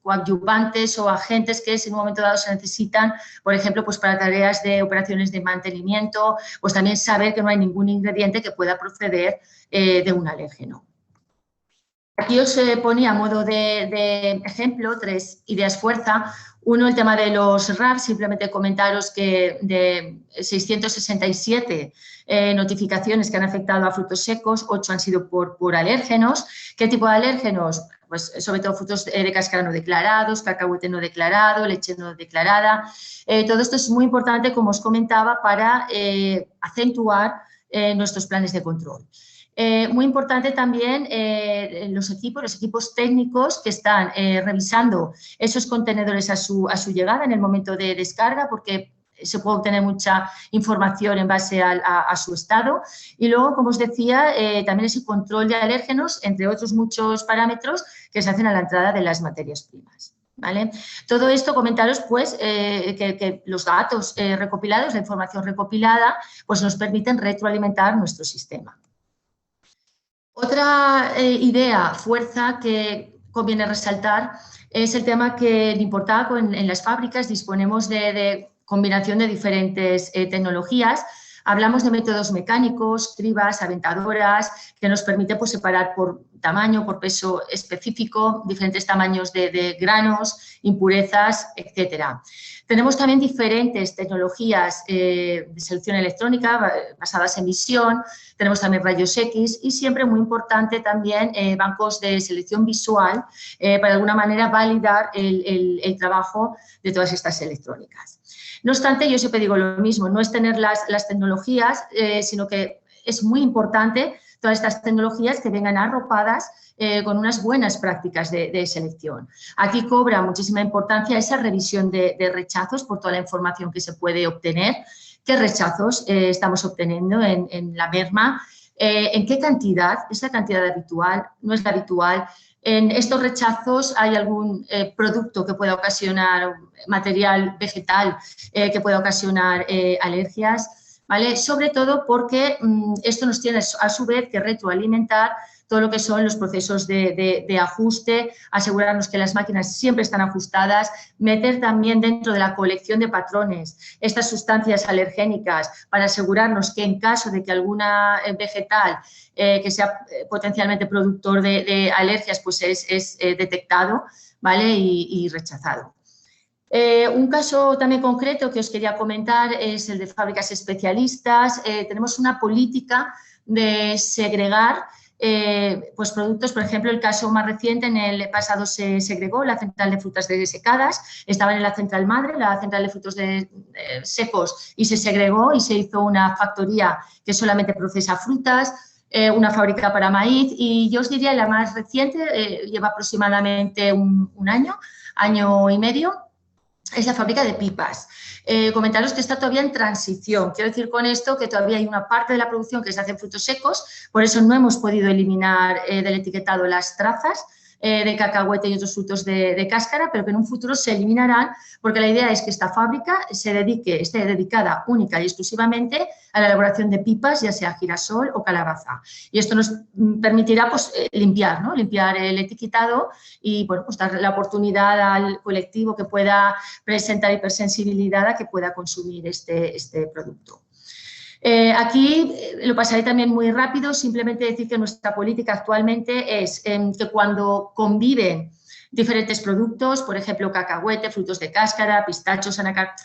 coadyuvantes o agentes que en un momento dado se necesitan, por ejemplo, pues para tareas de operaciones de mantenimiento, pues también saber que no hay ningún ingrediente que pueda proceder de un alérgeno. Aquí os ponía a modo de ejemplo 3 ideas fuerza. Uno, el tema de los RAP, simplemente comentaros que de 667 notificaciones que han afectado a frutos secos, 8 han sido por alérgenos. ¿Qué tipo de alérgenos? Pues sobre todo frutos de cáscara no declarados, cacahuete no declarado, leche no declarada. Todo esto es muy importante, como os comentaba, para acentuar nuestros planes de control. Muy importante también los equipos técnicos que están revisando esos contenedores a su llegada en el momento de descarga, porque se puede obtener mucha información en base a su estado. Y luego, como os decía, también ese control de alérgenos, entre otros muchos parámetros que se hacen a la entrada de las materias primas. ¿Vale? Todo esto, comentaros pues que los datos recopilados, la información recopilada, pues nos permiten retroalimentar nuestro sistema. Otra idea, fuerza, que conviene resaltar es el tema que importaba en las fábricas. Disponemos de combinación de diferentes tecnologías. Hablamos de métodos mecánicos, cribas, aventadoras, que nos permite pues, separar por tamaño, por peso específico, diferentes tamaños de granos, impurezas, etcétera. Tenemos también diferentes tecnologías de selección electrónica basadas en visión, tenemos también rayos X y siempre muy importante también bancos de selección visual para de alguna manera validar el trabajo de todas estas electrónicas. No obstante, yo siempre digo lo mismo, no es tener las tecnologías, sino que es muy importante todas estas tecnologías que vengan arropadas con unas buenas prácticas de selección. Aquí cobra muchísima importancia esa revisión de rechazos por toda la información que se puede obtener, qué rechazos estamos obteniendo en la merma, en qué cantidad, es la cantidad habitual, no es la habitual. En estos rechazos hay algún producto que pueda ocasionar, material vegetal que pueda ocasionar alergias, ¿vale? Sobre todo porque esto nos tiene a su vez que retroalimentar todo lo que son los procesos de ajuste, asegurarnos que las máquinas siempre están ajustadas, meter también dentro de la colección de patrones estas sustancias alergénicas para asegurarnos que en caso de que alguna vegetal que sea potencialmente productor de alergias pues es detectado, ¿vale? y rechazado. Un caso también concreto que os quería comentar es el de fábricas especialistas. Tenemos una política de segregar pues productos, por ejemplo, el caso más reciente, en el pasado se segregó la central de frutas desecadas, estaban en la central madre, la central de frutos secos, y se segregó y se hizo una factoría que solamente procesa frutas, una fábrica para maíz, y yo os diría la más reciente, lleva aproximadamente un año y medio, es la fábrica de pipas. Comentaros que está todavía en transición. Quiero decir con esto que todavía hay una parte de la producción que se hace en frutos secos, por eso no hemos podido eliminar del etiquetado las trazas de cacahuete y otros frutos de cáscara, pero que en un futuro se eliminarán, porque la idea es que esta fábrica esté dedicada única y exclusivamente a la elaboración de pipas, ya sea girasol o calabaza. Y esto nos permitirá pues, limpiar el etiquetado y bueno, pues, dar la oportunidad al colectivo que pueda presentar hipersensibilidad a que pueda consumir este producto. Aquí lo pasaré también muy rápido, simplemente decir que nuestra política actualmente es que cuando conviven diferentes productos, por ejemplo, cacahuete, frutos de cáscara, pistachos, anacardos,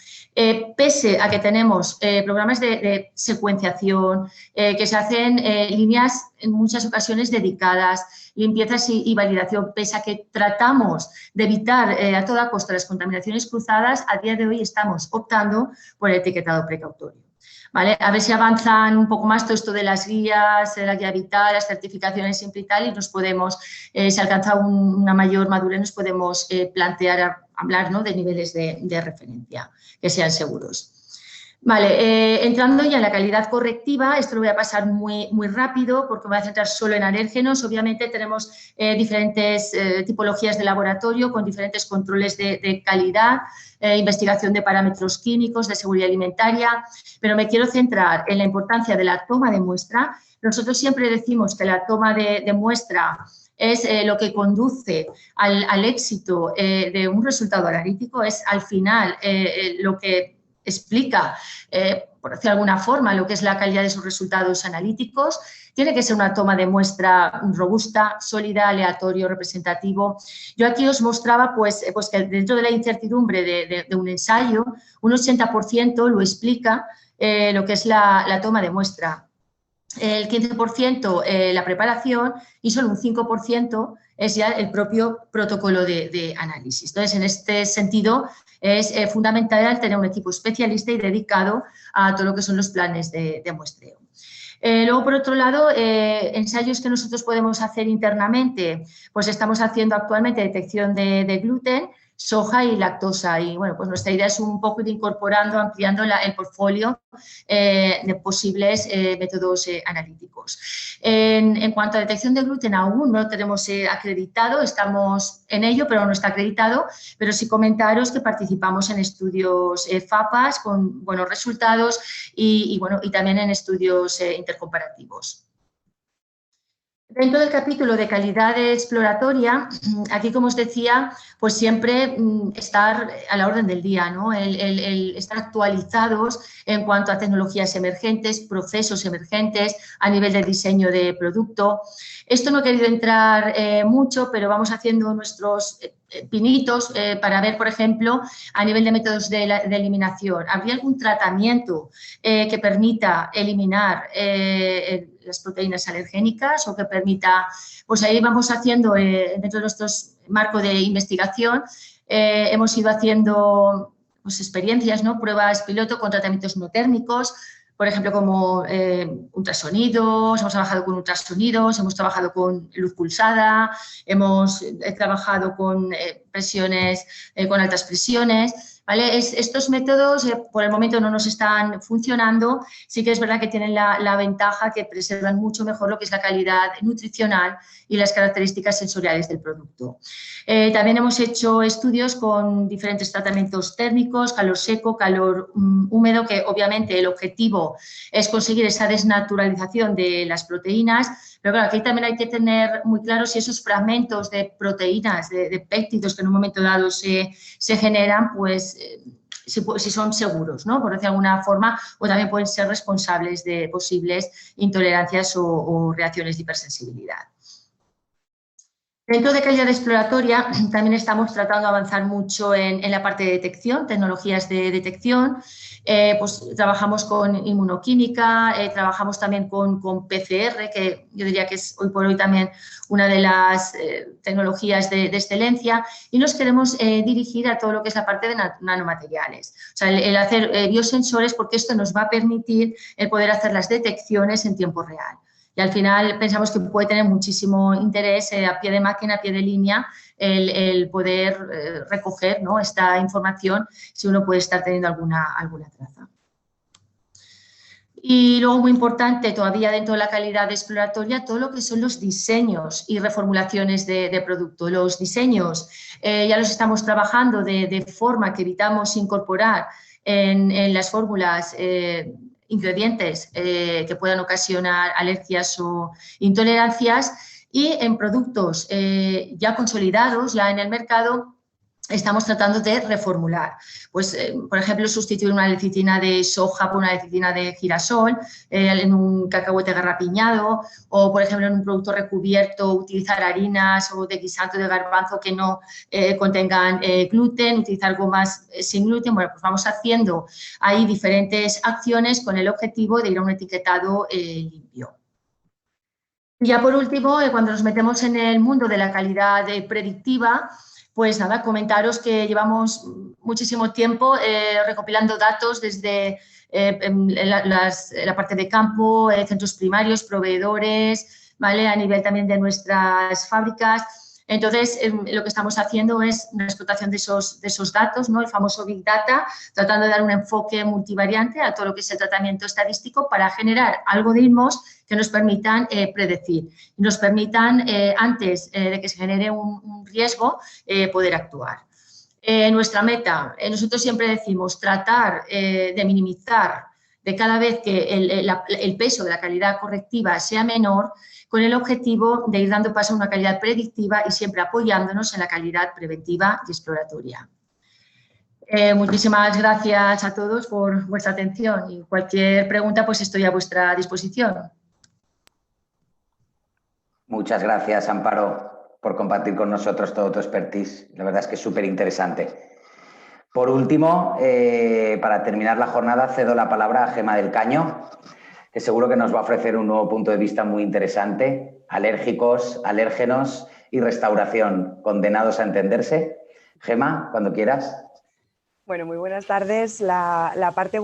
pese a que tenemos programas de secuenciación, que se hacen líneas en muchas ocasiones dedicadas, limpiezas y validación, pese a que tratamos de evitar a toda costa las contaminaciones cruzadas, a día de hoy estamos optando por el etiquetado precautorio. ¿Vale? A ver si avanzan un poco más todo esto de las guías, la guía vital, las certificaciones siempre y tal, y nos podemos, si alcanza una mayor madurez, nos podemos plantear hablar, ¿no? de niveles de referencia que sean seguros. Vale, entrando ya en la calidad correctiva, esto lo voy a pasar muy rápido porque me voy a centrar solo en alérgenos. Obviamente tenemos diferentes tipologías de laboratorio con diferentes controles de calidad, investigación de parámetros químicos, de seguridad alimentaria, pero me quiero centrar en la importancia de la toma de muestra. Nosotros siempre decimos que la toma de muestra es lo que conduce al éxito de un resultado analítico, es al final lo que explica, por decir de alguna forma, lo que es la calidad de sus resultados analíticos. Tiene que ser una toma de muestra robusta, sólida, aleatorio, representativo. Yo aquí os mostraba pues que dentro de la incertidumbre de un ensayo, un 80% lo explica lo que es la toma de muestra. El 15% la preparación y solo un 5% es ya el propio protocolo de análisis. Entonces, en este sentido, es fundamental tener un equipo especialista y dedicado a todo lo que son los planes de muestreo. Luego, por otro lado, ensayos que nosotros podemos hacer internamente, pues estamos haciendo actualmente detección de gluten, soja y lactosa. Y bueno, pues nuestra idea es un poco ir incorporando, ampliando el portfolio de posibles métodos analíticos. En cuanto a detección de gluten, aún no lo tenemos acreditado, estamos en ello, pero no está acreditado. Pero sí comentaros que participamos en estudios FAPAS con buenos resultados y también en estudios intercomparativos. Dentro del capítulo de calidad exploratoria, aquí, como os decía, pues siempre estar a la orden del día, ¿no? El estar actualizados en cuanto a tecnologías emergentes, procesos emergentes, a nivel de diseño de producto. Esto no he querido entrar mucho, pero vamos haciendo nuestros pinitos para ver, por ejemplo, a nivel de métodos de eliminación. ¿Habría algún tratamiento que permita eliminar las proteínas alergénicas o que permita, pues ahí vamos haciendo dentro de nuestro marco de investigación, hemos ido haciendo pues, experiencias, ¿no? Pruebas piloto con tratamientos no térmicos, por ejemplo, como ultrasonidos, hemos trabajado con ultrasonidos, hemos trabajado con luz pulsada, hemos trabajado con presiones, con altas presiones. ¿Vale? Estos métodos por el momento no nos están funcionando, sí que es verdad que tienen la ventaja que preservan mucho mejor lo que es la calidad nutricional y las características sensoriales del producto. También hemos hecho estudios con diferentes tratamientos térmicos, calor seco, calor húmedo, que obviamente el objetivo es conseguir esa desnaturalización de las proteínas, pero claro, aquí también hay que tener muy claro si esos fragmentos de proteínas, de péptidos que en un momento dado se generan, pues si son seguros, ¿no? Por decir de alguna forma, o también pueden ser responsables de posibles intolerancias o reacciones de hipersensibilidad. Dentro de calidad exploratoria también estamos tratando de avanzar mucho en la parte de detección, tecnologías de detección. Pues trabajamos con inmunoquímica, trabajamos también con PCR, que yo diría que es hoy por hoy también una de las tecnologías de excelencia, y nos queremos dirigir a todo lo que es la parte de nanomateriales. O sea, el hacer biosensores, porque esto nos va a permitir el poder hacer las detecciones en tiempo real. Y al final pensamos que puede tener muchísimo interés a pie de máquina, a pie de línea, el poder recoger, ¿no? Esta información si uno puede estar teniendo alguna traza. Y luego, muy importante, todavía dentro de la calidad exploratoria, todo lo que son los diseños y reformulaciones de producto. Los diseños ya los estamos trabajando de forma que evitamos incorporar en las fórmulas ingredientes que puedan ocasionar alergias o intolerancias, y en productos ya consolidados, ya en el mercado, estamos tratando de reformular. Pues, por ejemplo, sustituir una lecitina de soja por una lecitina de girasol en un cacahuete garrapiñado, o, por ejemplo, en un producto recubierto, utilizar harinas o de guisanto de garbanzo que no contengan gluten, utilizar gomas sin gluten. Bueno, pues vamos haciendo ahí diferentes acciones con el objetivo de ir a un etiquetado limpio. Y ya por último, cuando nos metemos en el mundo de la calidad predictiva, pues nada, comentaros que llevamos muchísimo tiempo recopilando datos desde la parte de campo, centros primarios, proveedores, ¿vale? A nivel también de nuestras fábricas. Entonces, lo que estamos haciendo es una explotación de esos datos, ¿no? El famoso Big Data, tratando de dar un enfoque multivariante a todo lo que es el tratamiento estadístico para generar algoritmos que nos permitan predecir, nos permitan, antes de que se genere un riesgo, poder actuar. Nuestra meta, nosotros siempre decimos tratar de minimizar de cada vez que el peso de la calidad correctiva sea menor, con el objetivo de ir dando paso a una calidad predictiva y siempre apoyándonos en la calidad preventiva y exploratoria. Muchísimas gracias a todos por vuestra atención y cualquier pregunta pues estoy a vuestra disposición. Muchas gracias, Amparo, por compartir con nosotros todo tu expertise. La verdad es que es súper interesante. Por último, para terminar la jornada, cedo la palabra a Gemma del Caño, que seguro que nos va a ofrecer un nuevo punto de vista muy interesante. Alérgicos, alérgenos y restauración, condenados a entenderse. Gemma, cuando quieras. Bueno, muy buenas tardes. La parte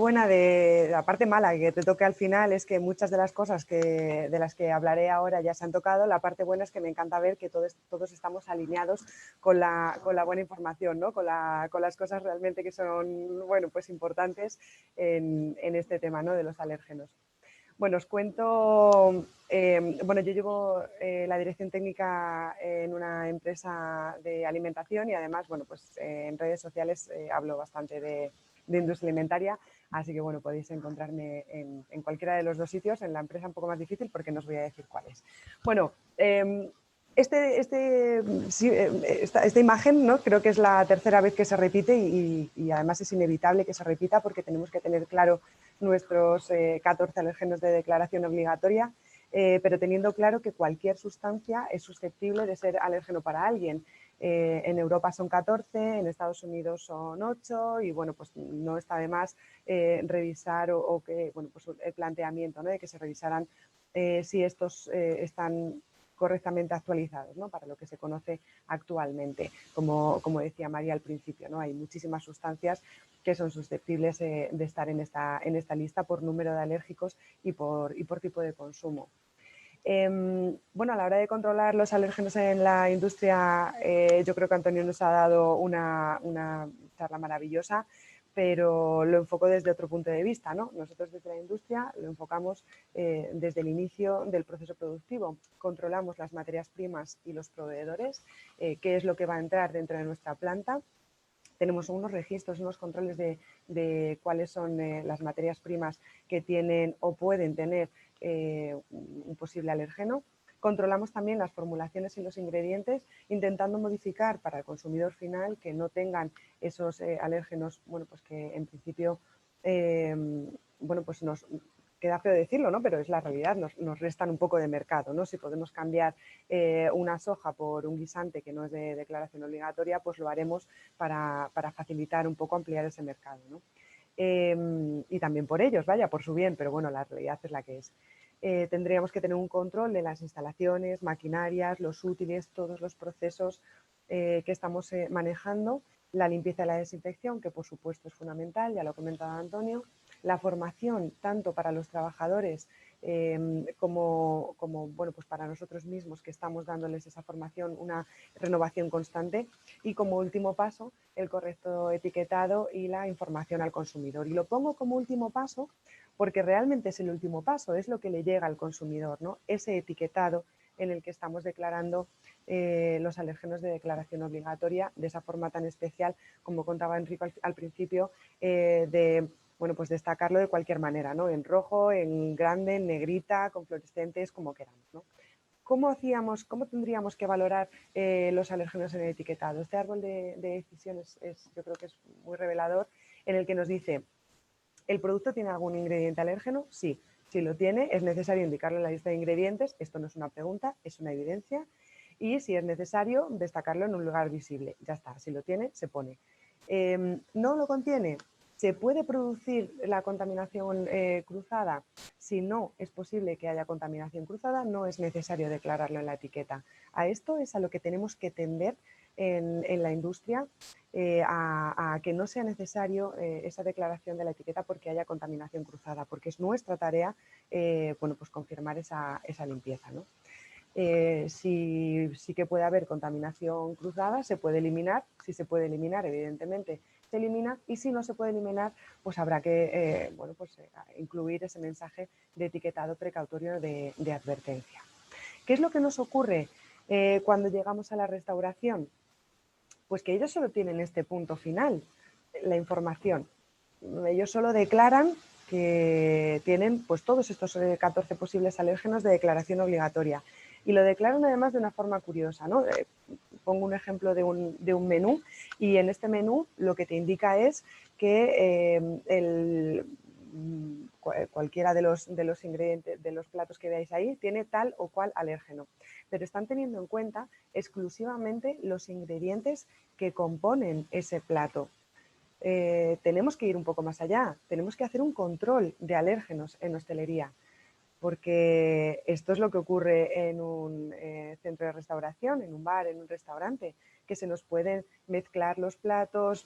mala que te toque al final es que muchas de las cosas de las que hablaré ahora ya se han tocado. La parte buena es que me encanta ver que todos estamos alineados con la buena información, ¿no? Con las cosas realmente que son, bueno, pues importantes en este tema, ¿no? De los alérgenos. Bueno, os cuento, bueno, yo llevo la dirección técnica en una empresa de alimentación y además, bueno, pues en redes sociales hablo bastante de industria alimentaria, así que bueno, podéis encontrarme en cualquiera de los dos sitios, en la empresa un poco más difícil porque no os voy a decir cuál es. Bueno, esta imagen, ¿no? Creo que es la tercera vez que se repite y además es inevitable que se repita porque tenemos que tener claro nuestros 14 alérgenos de declaración obligatoria, pero teniendo claro que cualquier sustancia es susceptible de ser alérgeno para alguien. En Europa son 14, en Estados Unidos son 8 y bueno, pues no está de más revisar o que, bueno, pues el planteamiento, ¿no? De que se revisaran si estos están correctamente actualizados, ¿no? Para lo que se conoce actualmente. Como decía María al principio, ¿no? Hay muchísimas sustancias que son susceptibles de estar en esta lista por número de alérgicos y por tipo de consumo. Bueno, a la hora de controlar los alérgenos en la industria, yo creo que Antonio nos ha dado una charla maravillosa, pero lo enfoco desde otro punto de vista, ¿no? Nosotros desde la industria lo enfocamos desde el inicio del proceso productivo. Controlamos las materias primas y los proveedores, qué es lo que va a entrar dentro de nuestra planta. Tenemos unos registros, unos controles de cuáles son las materias primas que tienen o pueden tener un posible alérgeno. Controlamos también las formulaciones y los ingredientes, intentando modificar para el consumidor final que no tengan esos alérgenos, bueno, pues que en principio, bueno, pues nos queda feo decirlo, ¿no? Pero es la realidad, nos restan un poco de mercado, ¿no? Si podemos cambiar una soja por un guisante que no es de declaración obligatoria, pues lo haremos para facilitar un poco, ampliar ese mercado, ¿no? Y también por ellos, vaya, por su bien, pero bueno, la realidad es la que es. Tendríamos que tener un control de las instalaciones, maquinarias, los útiles, todos los procesos que estamos manejando, la limpieza y la desinfección, que por supuesto es fundamental, ya lo comentaba Antonio, la formación tanto para los trabajadores como bueno, pues para nosotros mismos que estamos dándoles esa formación, una renovación constante y como último paso el correcto etiquetado y la información al consumidor. Y lo pongo como último paso porque realmente es el último paso, es lo que le llega al consumidor, ¿no? Ese etiquetado en el que estamos declarando los alérgenos de declaración obligatoria de esa forma tan especial, como contaba Enrico al principio, de bueno, pues destacarlo de cualquier manera, ¿no? En rojo, en grande, en negrita, con fluorescentes, como queramos, ¿no? ¿Cómo tendríamos que valorar los alérgenos en el etiquetado? Este árbol de decisiones yo creo que es muy revelador, en el que nos dice, ¿el producto tiene algún ingrediente alérgeno? Sí. Si lo tiene, es necesario indicarlo en la lista de ingredientes. Esto no es una pregunta, es una evidencia. Y si es necesario, destacarlo en un lugar visible. Ya está, si lo tiene, se pone. ¿No lo contiene? ¿Se puede producir la contaminación cruzada? Si no es posible que haya contaminación cruzada, no es necesario declararlo en la etiqueta. A esto es a lo que tenemos que tender en la industria, a que no sea necesario esa declaración de la etiqueta porque haya contaminación cruzada, porque es nuestra tarea bueno, pues confirmar esa limpieza, ¿no? sí que puede haber contaminación cruzada, se puede eliminar. Si se puede eliminar, evidentemente se elimina, y si no se puede eliminar, pues habrá que incluir ese mensaje de etiquetado precautorio de advertencia. ¿Qué es lo que nos ocurre cuando llegamos a la restauración? Pues que ellos solo tienen este punto final, la información. Ellos solo declaran que tienen pues, todos estos 14 posibles alérgenos de declaración obligatoria. Y lo declaran además de una forma curiosa, ¿no? Pongo un ejemplo de un menú, y en este menú lo que te indica es que cualquiera de los ingredientes, de los platos que veáis ahí, tiene tal o cual alérgeno. Pero están teniendo en cuenta exclusivamente los ingredientes que componen ese plato. Tenemos que ir un poco más allá, tenemos que hacer un control de alérgenos en hostelería, porque esto es lo que ocurre en un centro de restauración, en un bar, en un restaurante, que se nos pueden mezclar los platos,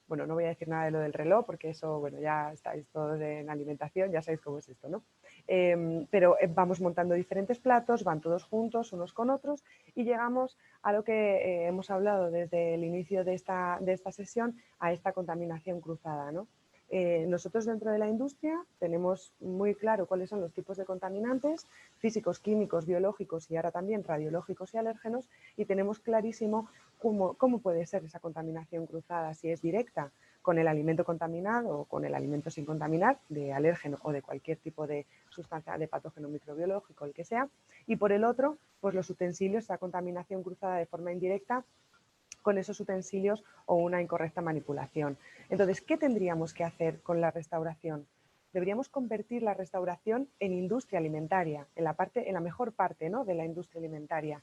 bueno, no voy a decir nada de lo del reloj, porque eso, bueno, ya estáis todos en alimentación, ya sabéis cómo es esto, ¿no? Pero vamos montando diferentes platos, van todos juntos unos con otros, y llegamos a lo que hemos hablado desde el inicio de esta sesión, a esta contaminación cruzada, ¿no? Nosotros dentro de la industria tenemos muy claro cuáles son los tipos de contaminantes físicos, químicos, biológicos y ahora también radiológicos y alérgenos, y tenemos clarísimo cómo puede ser esa contaminación cruzada, si es directa con el alimento contaminado o con el alimento sin contaminar, de alérgeno o de cualquier tipo de sustancia, de patógeno microbiológico, el que sea, y por el otro, pues los utensilios, esa contaminación cruzada de forma indirecta con esos utensilios o una incorrecta manipulación. Entonces, ¿qué tendríamos que hacer con la restauración? Deberíamos convertir la restauración en industria alimentaria, en la mejor parte, ¿no?, de la industria alimentaria.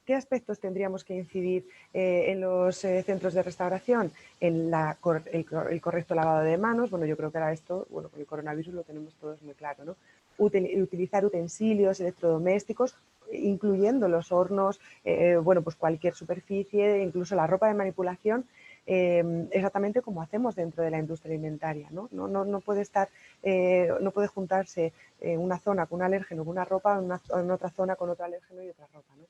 ¿Qué aspectos tendríamos que incidir en los centros de restauración? En el correcto lavado de manos. Bueno, yo creo que ahora esto, bueno, con el coronavirus lo tenemos todos muy claro, ¿no? Utilizar utensilios electrodomésticos, incluyendo los hornos, bueno, pues cualquier superficie, incluso la ropa de manipulación, exactamente como hacemos dentro de la industria alimentaria, ¿no? No puede estar, no puede juntarse una zona con un alérgeno, con una ropa, en otra zona con otro alérgeno y otra ropa, ¿no?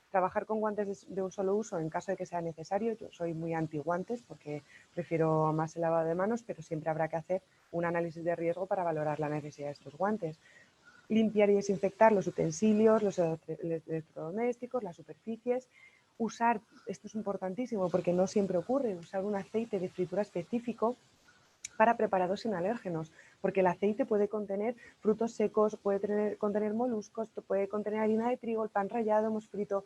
Trabajar con guantes de un solo uso en caso de que sea necesario. Yo soy muy anti guantes porque prefiero más el lavado de manos, pero siempre habrá que hacer un análisis de riesgo para valorar la necesidad de estos guantes. Limpiar y desinfectar los utensilios, los electrodomésticos, las superficies. Usar, esto es importantísimo porque no siempre ocurre, usar un aceite de fritura específico para preparados sin alérgenos, porque el aceite puede contener frutos secos, puede contener moluscos, puede contener harina de trigo, el pan rallado. Hemos frito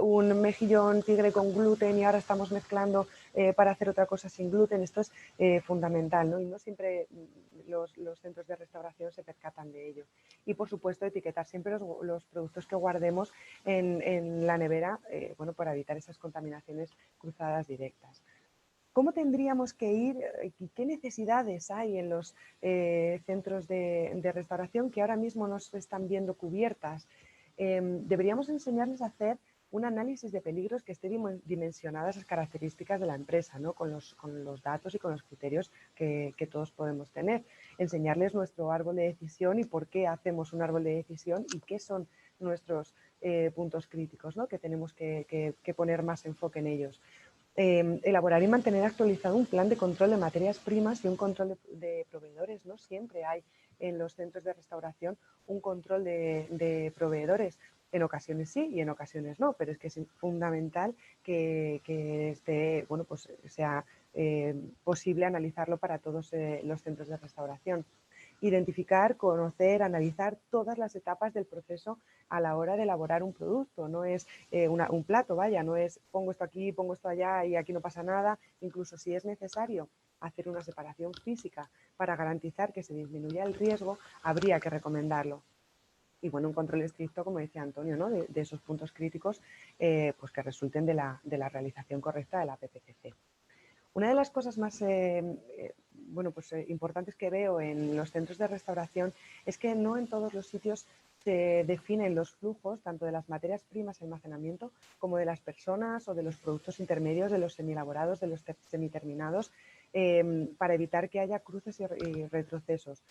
un mejillón tigre con gluten y ahora estamos mezclando para hacer otra cosa sin gluten. Esto es fundamental, ¿no? Y no siempre los centros de restauración se percatan de ello. Y por supuesto etiquetar siempre los productos que guardemos en la nevera, bueno, para evitar esas contaminaciones cruzadas directas. ¿Cómo tendríamos que ir y qué necesidades hay en los centros de restauración que ahora mismo no se están viendo cubiertas? Deberíamos enseñarles a hacer un análisis de peligros que esté dimensionadas las características de la empresa, ¿no? con los datos y con los criterios que todos podemos tener. Enseñarles nuestro árbol de decisión y por qué hacemos un árbol de decisión y qué son nuestros puntos críticos, ¿no? Que tenemos que poner más enfoque en ellos. Elaborar y mantener actualizado un plan de control de materias primas y un control de proveedores, ¿no? Siempre hay en los centros de restauración un control de proveedores. En ocasiones sí y en ocasiones no, pero es que es fundamental que esté, bueno, pues sea posible analizarlo para todos los centros de restauración. Identificar, conocer, analizar todas las etapas del proceso a la hora de elaborar un producto. No es un plato, vaya, no es pongo esto aquí, pongo esto allá y aquí no pasa nada. Incluso si es necesario hacer una separación física para garantizar que se disminuya el riesgo, habría que recomendarlo. Y bueno, un control estricto, como decía Antonio, ¿no? de esos puntos críticos pues que resulten de la realización correcta de la PPCC. Una de las cosas más importantes que veo en los centros de restauración es que no en todos los sitios se definen los flujos, tanto de las materias primas de almacenamiento como de las personas o de los productos intermedios, de los semielaborados, de los semiterminados, para evitar que haya cruces y retrocesos.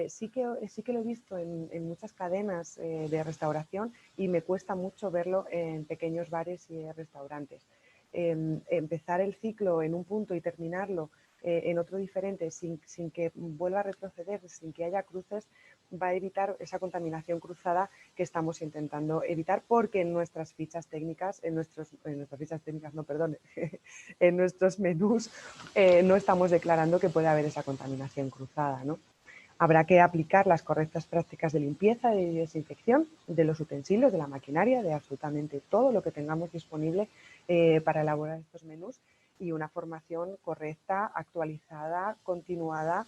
Sí que lo he visto en muchas cadenas de restauración y me cuesta mucho verlo en pequeños bares y restaurantes. Empezar el ciclo en un punto y terminarlo en otro diferente sin que vuelva a retroceder, sin que haya cruces, va a evitar esa contaminación cruzada que estamos intentando evitar, porque en nuestras fichas técnicas, en nuestros menús no estamos declarando que puede haber esa contaminación cruzada, ¿no? Habrá que aplicar las correctas prácticas de limpieza y desinfección de los utensilios, de la maquinaria, de absolutamente todo lo que tengamos disponible para elaborar estos menús, y una formación correcta, actualizada, continuada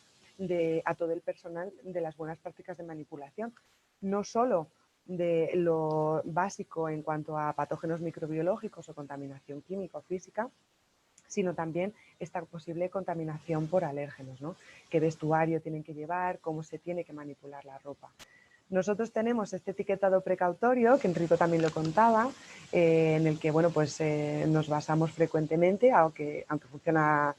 a todo el personal de las buenas prácticas de manipulación. No solo de lo básico en cuanto a patógenos microbiológicos o contaminación química o física, sino también esta posible contaminación por alérgenos, ¿no? Qué vestuario tienen que llevar, cómo se tiene que manipular la ropa. Nosotros tenemos este etiquetado precautorio, que Enrico también lo contaba, en el que bueno, pues, nos basamos frecuentemente, aunque funciona,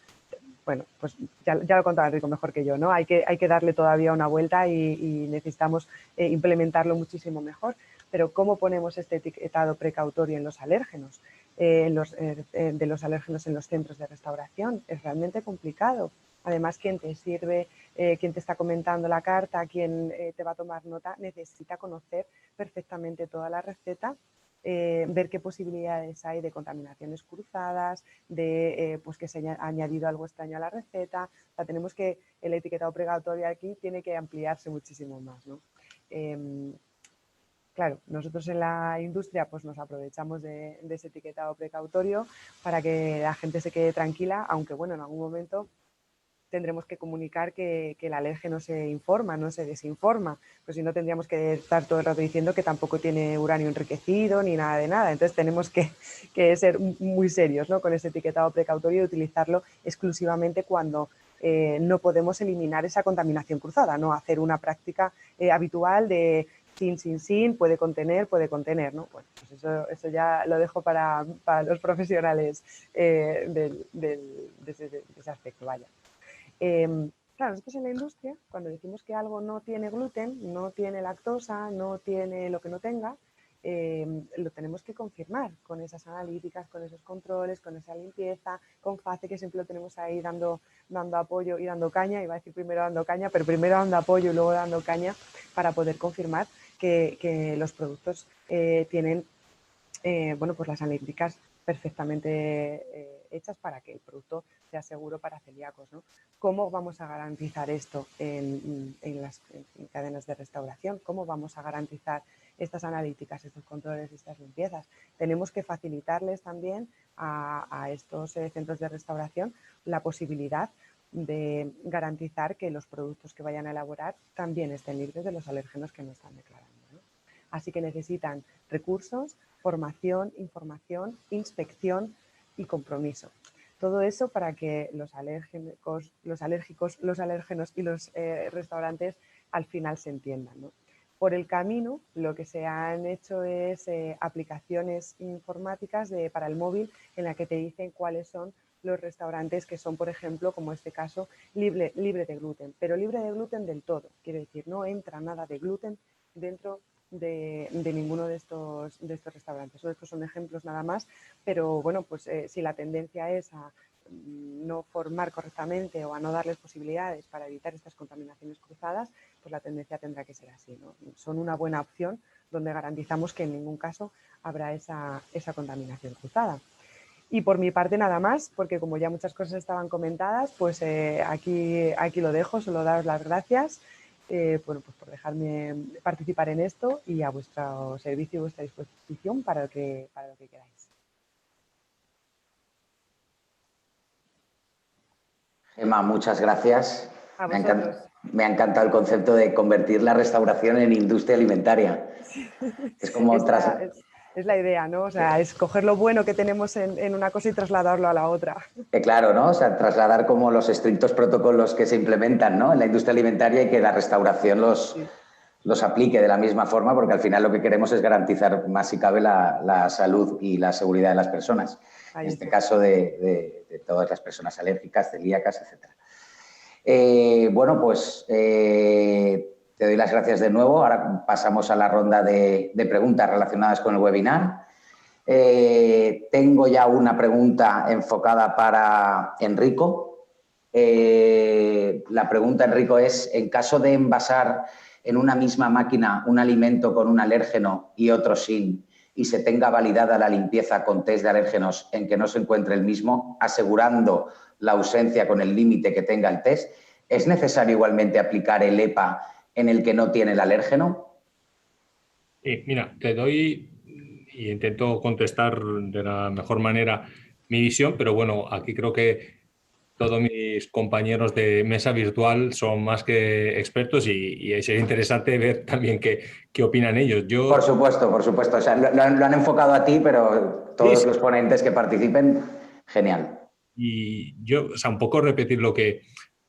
bueno, pues ya lo contaba Enrico mejor que yo, ¿no? Hay que darle todavía una vuelta y necesitamos implementarlo muchísimo mejor. Pero ¿cómo ponemos este etiquetado precautorio en los alérgenos? De los alérgenos en los centros de restauración? Es realmente complicado. Además, quien te sirve, quien te está comentando la carta, quien te va a tomar nota, necesita conocer perfectamente toda la receta, ver qué posibilidades hay de contaminaciones cruzadas, de pues que se haya añadido algo extraño a la receta. O sea, el etiquetado precautorio aquí tiene que ampliarse muchísimo más, ¿no? Claro, nosotros en la industria pues nos aprovechamos de ese etiquetado precautorio para que la gente se quede tranquila, aunque bueno, en algún momento tendremos que comunicar que el alérgeno se informa, no se desinforma, pues si no tendríamos que estar todo el rato diciendo que tampoco tiene uranio enriquecido ni nada de nada. Entonces tenemos que ser muy serios, ¿no?, con ese etiquetado precautorio y utilizarlo exclusivamente cuando no podemos eliminar esa contaminación cruzada, no hacer una práctica habitual de sin, puede contener, ¿no? Bueno, pues eso ya lo dejo para los profesionales de ese aspecto, vaya. Claro, nosotros en la industria, cuando decimos que algo no tiene gluten, no tiene lactosa, no tiene lo que no tenga, lo tenemos que confirmar con esas analíticas, con esos controles, con esa limpieza, con FACE, que siempre lo tenemos ahí dando apoyo y dando caña. Iba a decir primero dando caña, pero primero dando apoyo y luego dando caña para poder confirmar que los productos tienen bueno, pues las analíticas perfectamente hechas para que el producto sea seguro para celíacos, ¿no? ¿Cómo vamos a garantizar esto en cadenas de restauración? ¿Cómo vamos a garantizar estas analíticas, estos controles, estas limpiezas? Tenemos que facilitarles también a estos centros de restauración la posibilidad de garantizar que los productos que vayan a elaborar también estén libres de los alérgenos que no están declarando, ¿no? Así que necesitan recursos, formación, información, inspección y compromiso. Todo eso para que los alérgenos y los restaurantes al final se entiendan, ¿no? Por el camino, lo que se han hecho es aplicaciones informáticas para el móvil en la que te dicen cuáles son los restaurantes que son, por ejemplo, como este caso, libre de gluten, pero libre de gluten del todo. Quiere decir, no entra nada de gluten dentro de ninguno de estos restaurantes. Estos son ejemplos nada más, pero bueno, pues si la tendencia es a no formar correctamente o a no darles posibilidades para evitar estas contaminaciones cruzadas, pues la tendencia tendrá que ser así, ¿no? Son una buena opción donde garantizamos que en ningún caso habrá esa contaminación cruzada. Y por mi parte nada más, porque como ya muchas cosas estaban comentadas, pues aquí lo dejo, solo daros las gracias. Bueno, pues por dejarme participar en esto y a vuestro servicio y vuestra disposición para lo que queráis. Gemma, muchas gracias. A vosotros. Me ha encantado el concepto de convertir la restauración en industria alimentaria. Es como es la idea, ¿no? O sea, es coger lo bueno que tenemos en una cosa y trasladarlo a la otra. Claro, ¿no? O sea, trasladar como los estrictos protocolos que se implementan, ¿no?, en la industria alimentaria, y que la restauración los aplique de la misma forma, porque al final lo que queremos es garantizar más si cabe la salud y la seguridad de las personas. En este caso de todas las personas alérgicas, celíacas, etc. Bueno, pues te doy las gracias de nuevo. Ahora pasamos a la ronda de preguntas relacionadas con el webinar. Tengo ya una pregunta enfocada para Enrico. La pregunta, Enrico, es: en caso de envasar en una misma máquina un alimento con un alérgeno y otro sin, y se tenga validada la limpieza con test de alérgenos en que no se encuentre el mismo, asegurando la ausencia con el límite que tenga el test, ¿es necesario igualmente aplicar el EPA en el que no tiene el alérgeno? Mira, te doy y intento contestar de la mejor manera mi visión, pero bueno, aquí creo que todos mis compañeros de mesa virtual son más que expertos y sería interesante ver también qué opinan ellos. Por supuesto, por supuesto. O sea, lo han enfocado a ti, pero todos Sí. los ponentes que participen, genial. Y yo, o sea, un poco repetir lo que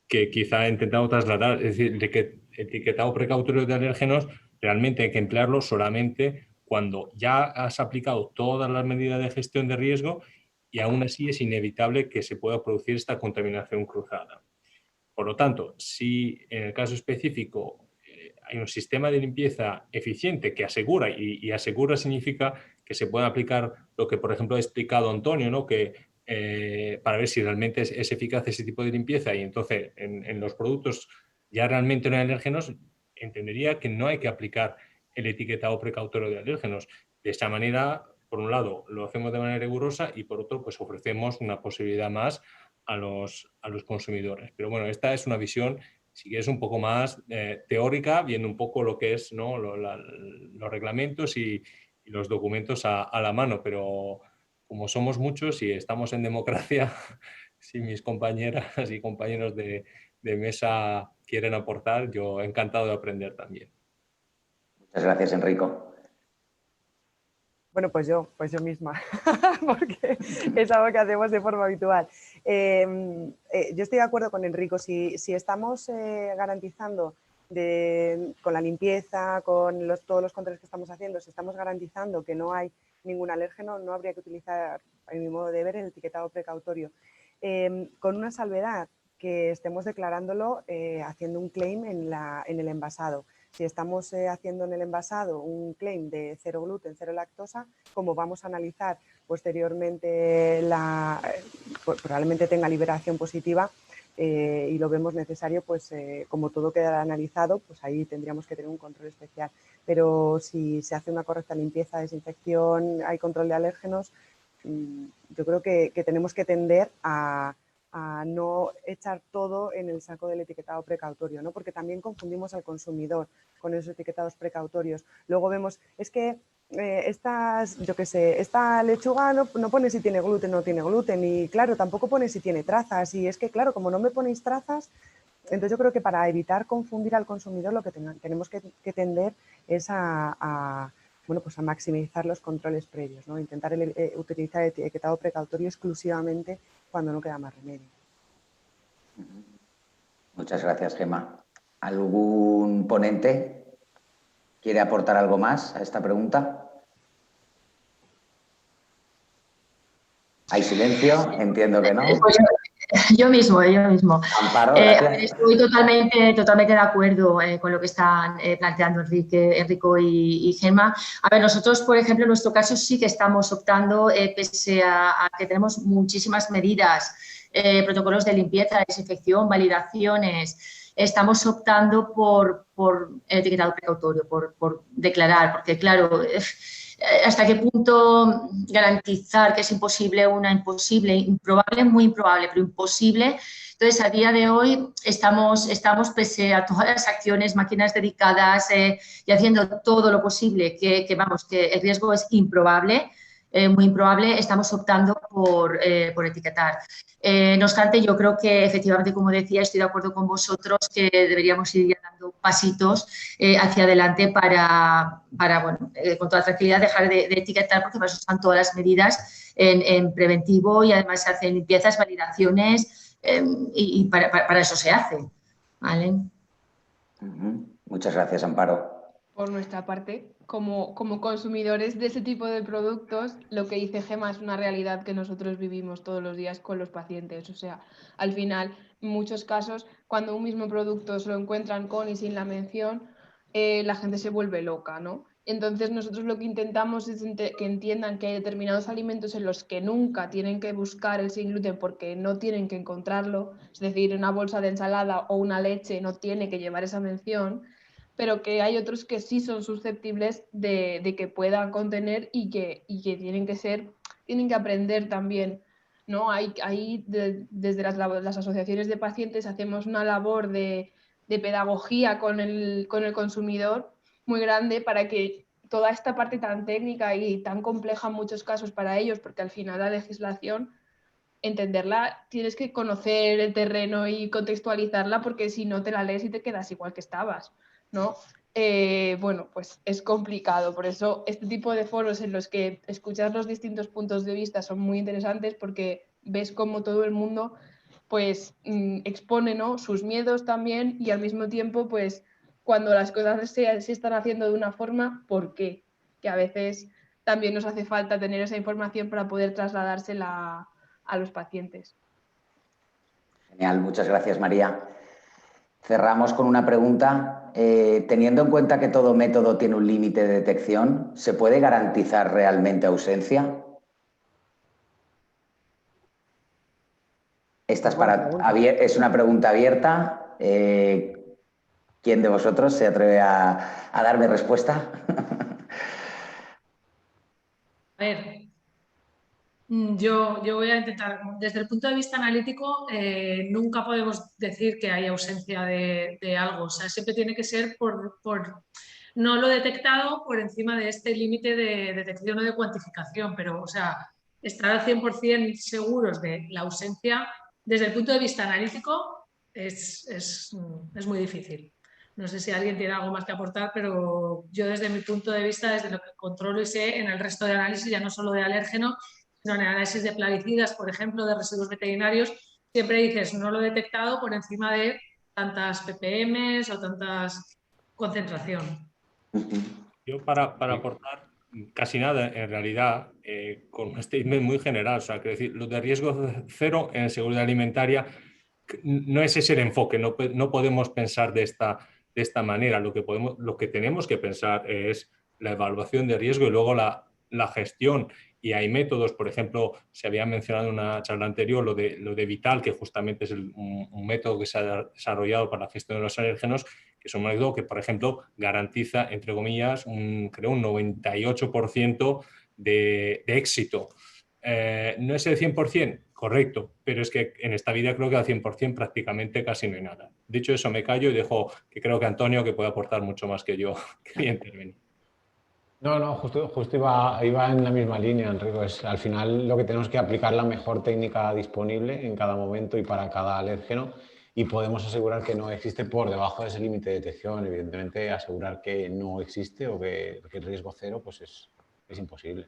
quizá he intentado trasladar, es decir, de que etiquetado precautorio de alérgenos realmente hay que emplearlo solamente cuando ya has aplicado todas las medidas de gestión de riesgo y aún así es inevitable que se pueda producir esta contaminación cruzada. Por lo tanto, si en el caso específico hay un sistema de limpieza eficiente que asegura, y asegura significa que se puede aplicar lo que, por ejemplo, ha explicado Antonio, ¿no? Que para ver si realmente es eficaz ese tipo de limpieza y entonces en los productos ya realmente no hay alérgenos, entendería que no hay que aplicar el etiquetado precautorio de alérgenos. De esta manera, por un lado, lo hacemos de manera rigurosa y por otro, pues ofrecemos una posibilidad más a los consumidores. Pero bueno, esta es una visión, si quieres, un poco más teórica, viendo un poco lo que es, ¿no? los reglamentos y los documentos a la mano, pero como somos muchos y estamos en democracia, si mis compañeras y compañeros de mesa quieren aportar, yo encantado de aprender también. Muchas gracias, Enrico. Bueno, pues yo misma, porque es algo que hacemos de forma habitual. Yo estoy de acuerdo con Enrico. Si estamos garantizando con la limpieza, con todos los controles que estamos haciendo, si estamos garantizando que no hay ningún alérgeno, no habría que utilizar, en mi modo de ver, el etiquetado precautorio. Con una salvedad, que estemos declarándolo haciendo un claim en el envasado. Si estamos haciendo en el envasado un claim de 0 gluten, 0 lactosa, como vamos a analizar posteriormente, probablemente tenga liberación positiva y lo vemos necesario, pues como todo quedará analizado, pues ahí tendríamos que tener un control especial. Pero si se hace una correcta limpieza, desinfección, hay control de alérgenos, yo creo que tenemos que tender a no echar todo en el saco del etiquetado precautorio, ¿no? Porque también confundimos al consumidor con esos etiquetados precautorios. Luego vemos, es que esta lechuga no pone si tiene gluten o no tiene gluten, y claro, tampoco pone si tiene trazas, y es que claro, como no me ponéis trazas, entonces yo creo que para evitar confundir al consumidor lo que tenemos que tender es a maximizar los controles previos, ¿no? Intentar utilizar el etiquetado precautorio exclusivamente cuando no queda más remedio. Muchas gracias, Gemma. ¿Algún ponente quiere aportar algo más a esta pregunta? ¿Hay silencio? Entiendo que no. Pues yo mismo. Amparo, gracias. Estoy totalmente de acuerdo con lo que están planteando Enrico y Gemma. A ver, nosotros, por ejemplo, en nuestro caso sí que estamos optando, pese a que tenemos muchísimas medidas, protocolos de limpieza, desinfección, validaciones, estamos optando por el etiquetado precautorio, por declarar, porque claro, hasta qué punto garantizar que es imposible improbable, muy improbable, pero imposible. Entonces, a día de hoy estamos pese a todas las acciones, máquinas dedicadas y haciendo todo lo posible, que el riesgo es improbable, muy improbable, estamos optando por etiquetar. No obstante, yo creo que efectivamente, como decía, estoy de acuerdo con vosotros que deberíamos ir ya dando pasitos hacia adelante para con toda tranquilidad dejar de etiquetar, porque para eso están todas las medidas en preventivo y además se hacen limpiezas, validaciones y para eso se hace. ¿Vale? Muchas gracias, Amparo. Por nuestra parte, como consumidores de ese tipo de productos, lo que dice Gemma es una realidad que nosotros vivimos todos los días con los pacientes. O sea, al final, en muchos casos, cuando un mismo producto se lo encuentran con y sin la mención, la gente se vuelve loca, ¿no? Entonces nosotros lo que intentamos es que entiendan que hay determinados alimentos en los que nunca tienen que buscar el sin gluten porque no tienen que encontrarlo. Es decir, una bolsa de ensalada o una leche no tiene que llevar esa mención, pero que hay otros que sí son susceptibles de que puedan contener y que tienen que aprender también, ¿no? Desde las asociaciones de pacientes hacemos una labor de pedagogía con el consumidor muy grande para que toda esta parte tan técnica y tan compleja en muchos casos para ellos, porque al final la legislación, entenderla, tienes que conocer el terreno y contextualizarla, porque si no te la lees y te quedas igual que estabas, ¿no? Bueno, pues es complicado. Por eso este tipo de foros en los que escuchas los distintos puntos de vista son muy interesantes, porque ves cómo todo el mundo pues expone, ¿no?, sus miedos también, y al mismo tiempo pues cuando las cosas se están haciendo de una forma, ¿por qué? Que a veces también nos hace falta tener esa información para poder trasladársela a los pacientes. Genial, muchas gracias, María. Cerramos con una pregunta. Teniendo en cuenta que todo método tiene un límite de detección, ¿se puede garantizar realmente ausencia? Esta es una pregunta abierta. ¿Quién de vosotros se atreve a darme respuesta? A ver, yo voy a intentar, desde el punto de vista analítico, nunca podemos decir que hay ausencia de algo. O sea, siempre tiene que ser por no lo detectado por encima de este límite de detección o de cuantificación. Pero, o sea, estar al 100% seguros de la ausencia, desde el punto de vista analítico, es muy difícil. No sé si alguien tiene algo más que aportar, pero yo desde mi punto de vista, desde lo que controlo y sé en el resto de análisis, ya no solo de alérgeno, sino en el análisis de plaguicidas, por ejemplo, de residuos veterinarios, siempre dices no lo he detectado por encima de tantas ppm o tantas concentración. Yo para aportar casi nada, en realidad, con un statement muy general, o sea, quiero decir, lo de riesgo cero en seguridad alimentaria no es ese el enfoque, no podemos pensar de esta manera. Lo que tenemos que pensar es la evaluación de riesgo y luego la gestión. Y hay métodos, por ejemplo, se había mencionado en una charla anterior lo de Vital, que justamente es un método que se ha desarrollado para la gestión de los alérgenos, que es un método que, por ejemplo, garantiza, entre comillas, creo un 98% de éxito. ¿No es el 100%? Correcto, pero es que en esta vida creo que al 100% prácticamente casi no hay nada. Dicho eso, me callo y dejo que creo que Antonio, que puede aportar mucho más que yo, quería intervenir. No, justo iba en la misma línea, Enrico. Al final lo que tenemos que aplicar la mejor técnica disponible en cada momento y para cada alérgeno, y podemos asegurar que no existe por debajo de ese límite de detección. Evidentemente, asegurar que no existe o que el riesgo cero pues es imposible.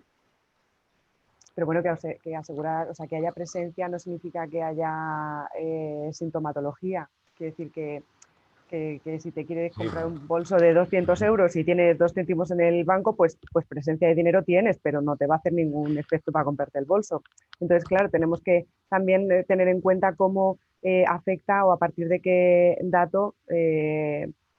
Pero bueno, que asegurar, o sea, que haya presencia no significa que haya sintomatología. Quiere decir que si te quieres comprar un bolso de 200 euros y tienes 2 céntimos en el banco, pues presencia de dinero tienes, pero no te va a hacer ningún efecto para comprarte el bolso. Entonces, claro, tenemos que también tener en cuenta cómo afecta o a partir de qué dato,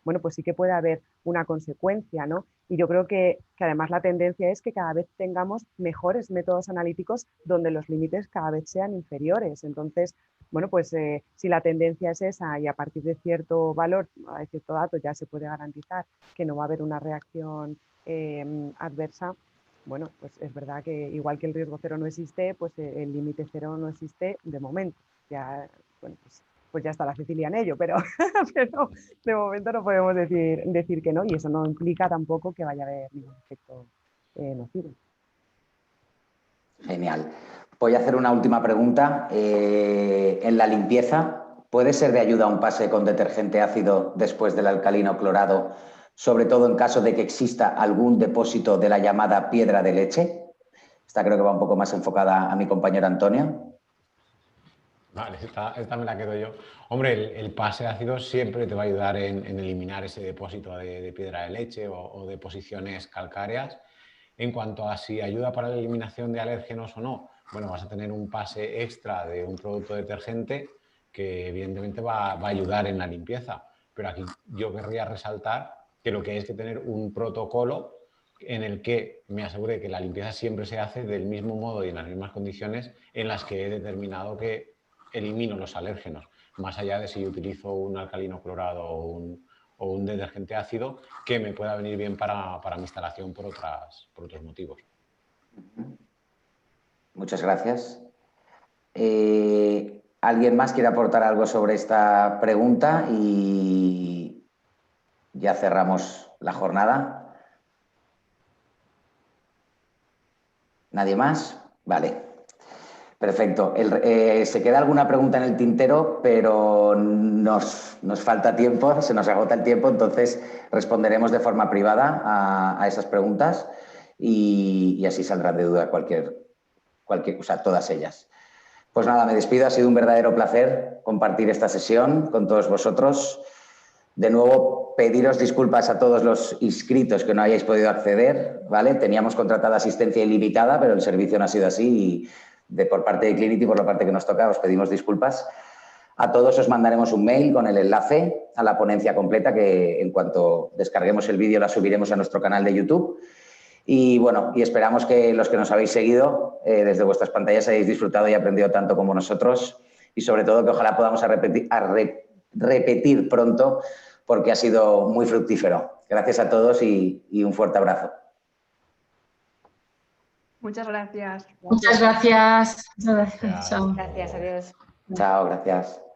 bueno, pues sí que puede haber una consecuencia, ¿no? Y yo creo que además la tendencia es que cada vez tengamos mejores métodos analíticos donde los límites cada vez sean inferiores. Entonces, bueno, pues si la tendencia es esa y a partir de cierto valor, de cierto dato, ya se puede garantizar que no va a haber una reacción adversa, bueno, pues es verdad que igual que el riesgo cero no existe, pues el límite cero no existe de momento. Ya, bueno, pues ya está la Cecilia en ello, pero de momento no podemos decir que no, y eso no implica tampoco que vaya a haber ningún efecto nocivo. Genial. Voy a hacer una última pregunta. En la limpieza, ¿puede ser de ayuda un pase con detergente ácido después del alcalino clorado, sobre todo en caso de que exista algún depósito de la llamada piedra de leche? Esta creo que va un poco más enfocada a mi compañero Antonio. Vale, esta me la quedo yo. Hombre, el pase ácido siempre te va a ayudar en eliminar ese depósito de piedra de leche o deposiciones calcáreas. En cuanto a si ayuda para la eliminación de alérgenos o no, bueno, vas a tener un pase extra de un producto detergente que evidentemente va a ayudar en la limpieza. Pero aquí yo querría resaltar que lo que es que tener un protocolo en el que me asegure que la limpieza siempre se hace del mismo modo y en las mismas condiciones en las que he determinado que elimino los alérgenos, más allá de si utilizo un alcalino clorado o un detergente ácido que me pueda venir bien para mi instalación por otros motivos. Muchas gracias. ¿Alguien más quiere aportar algo sobre esta pregunta? Y ya cerramos la jornada. ¿Nadie más? Vale. Perfecto. Se queda alguna pregunta en el tintero, pero nos falta tiempo, se nos agota el tiempo, entonces responderemos de forma privada a esas preguntas y así saldrán de duda cualquier cosa, todas ellas. Pues nada, me despido. Ha sido un verdadero placer compartir esta sesión con todos vosotros. De nuevo, pediros disculpas a todos los inscritos que no hayáis podido acceder, ¿vale? Teníamos contratada asistencia ilimitada, pero el servicio no ha sido así y por parte de Clinity, por la parte que nos toca, os pedimos disculpas. A todos os mandaremos un mail con el enlace a la ponencia completa que en cuanto descarguemos el vídeo la subiremos a nuestro canal de YouTube. Y bueno, y esperamos que los que nos habéis seguido desde vuestras pantallas hayáis disfrutado y aprendido tanto como nosotros y sobre todo que ojalá podamos repetir pronto porque ha sido muy fructífero. Gracias a todos y un fuerte abrazo. Muchas gracias. Muchas gracias. Muchas gracias. Gracias. Chao. Gracias, adiós. Chao, gracias.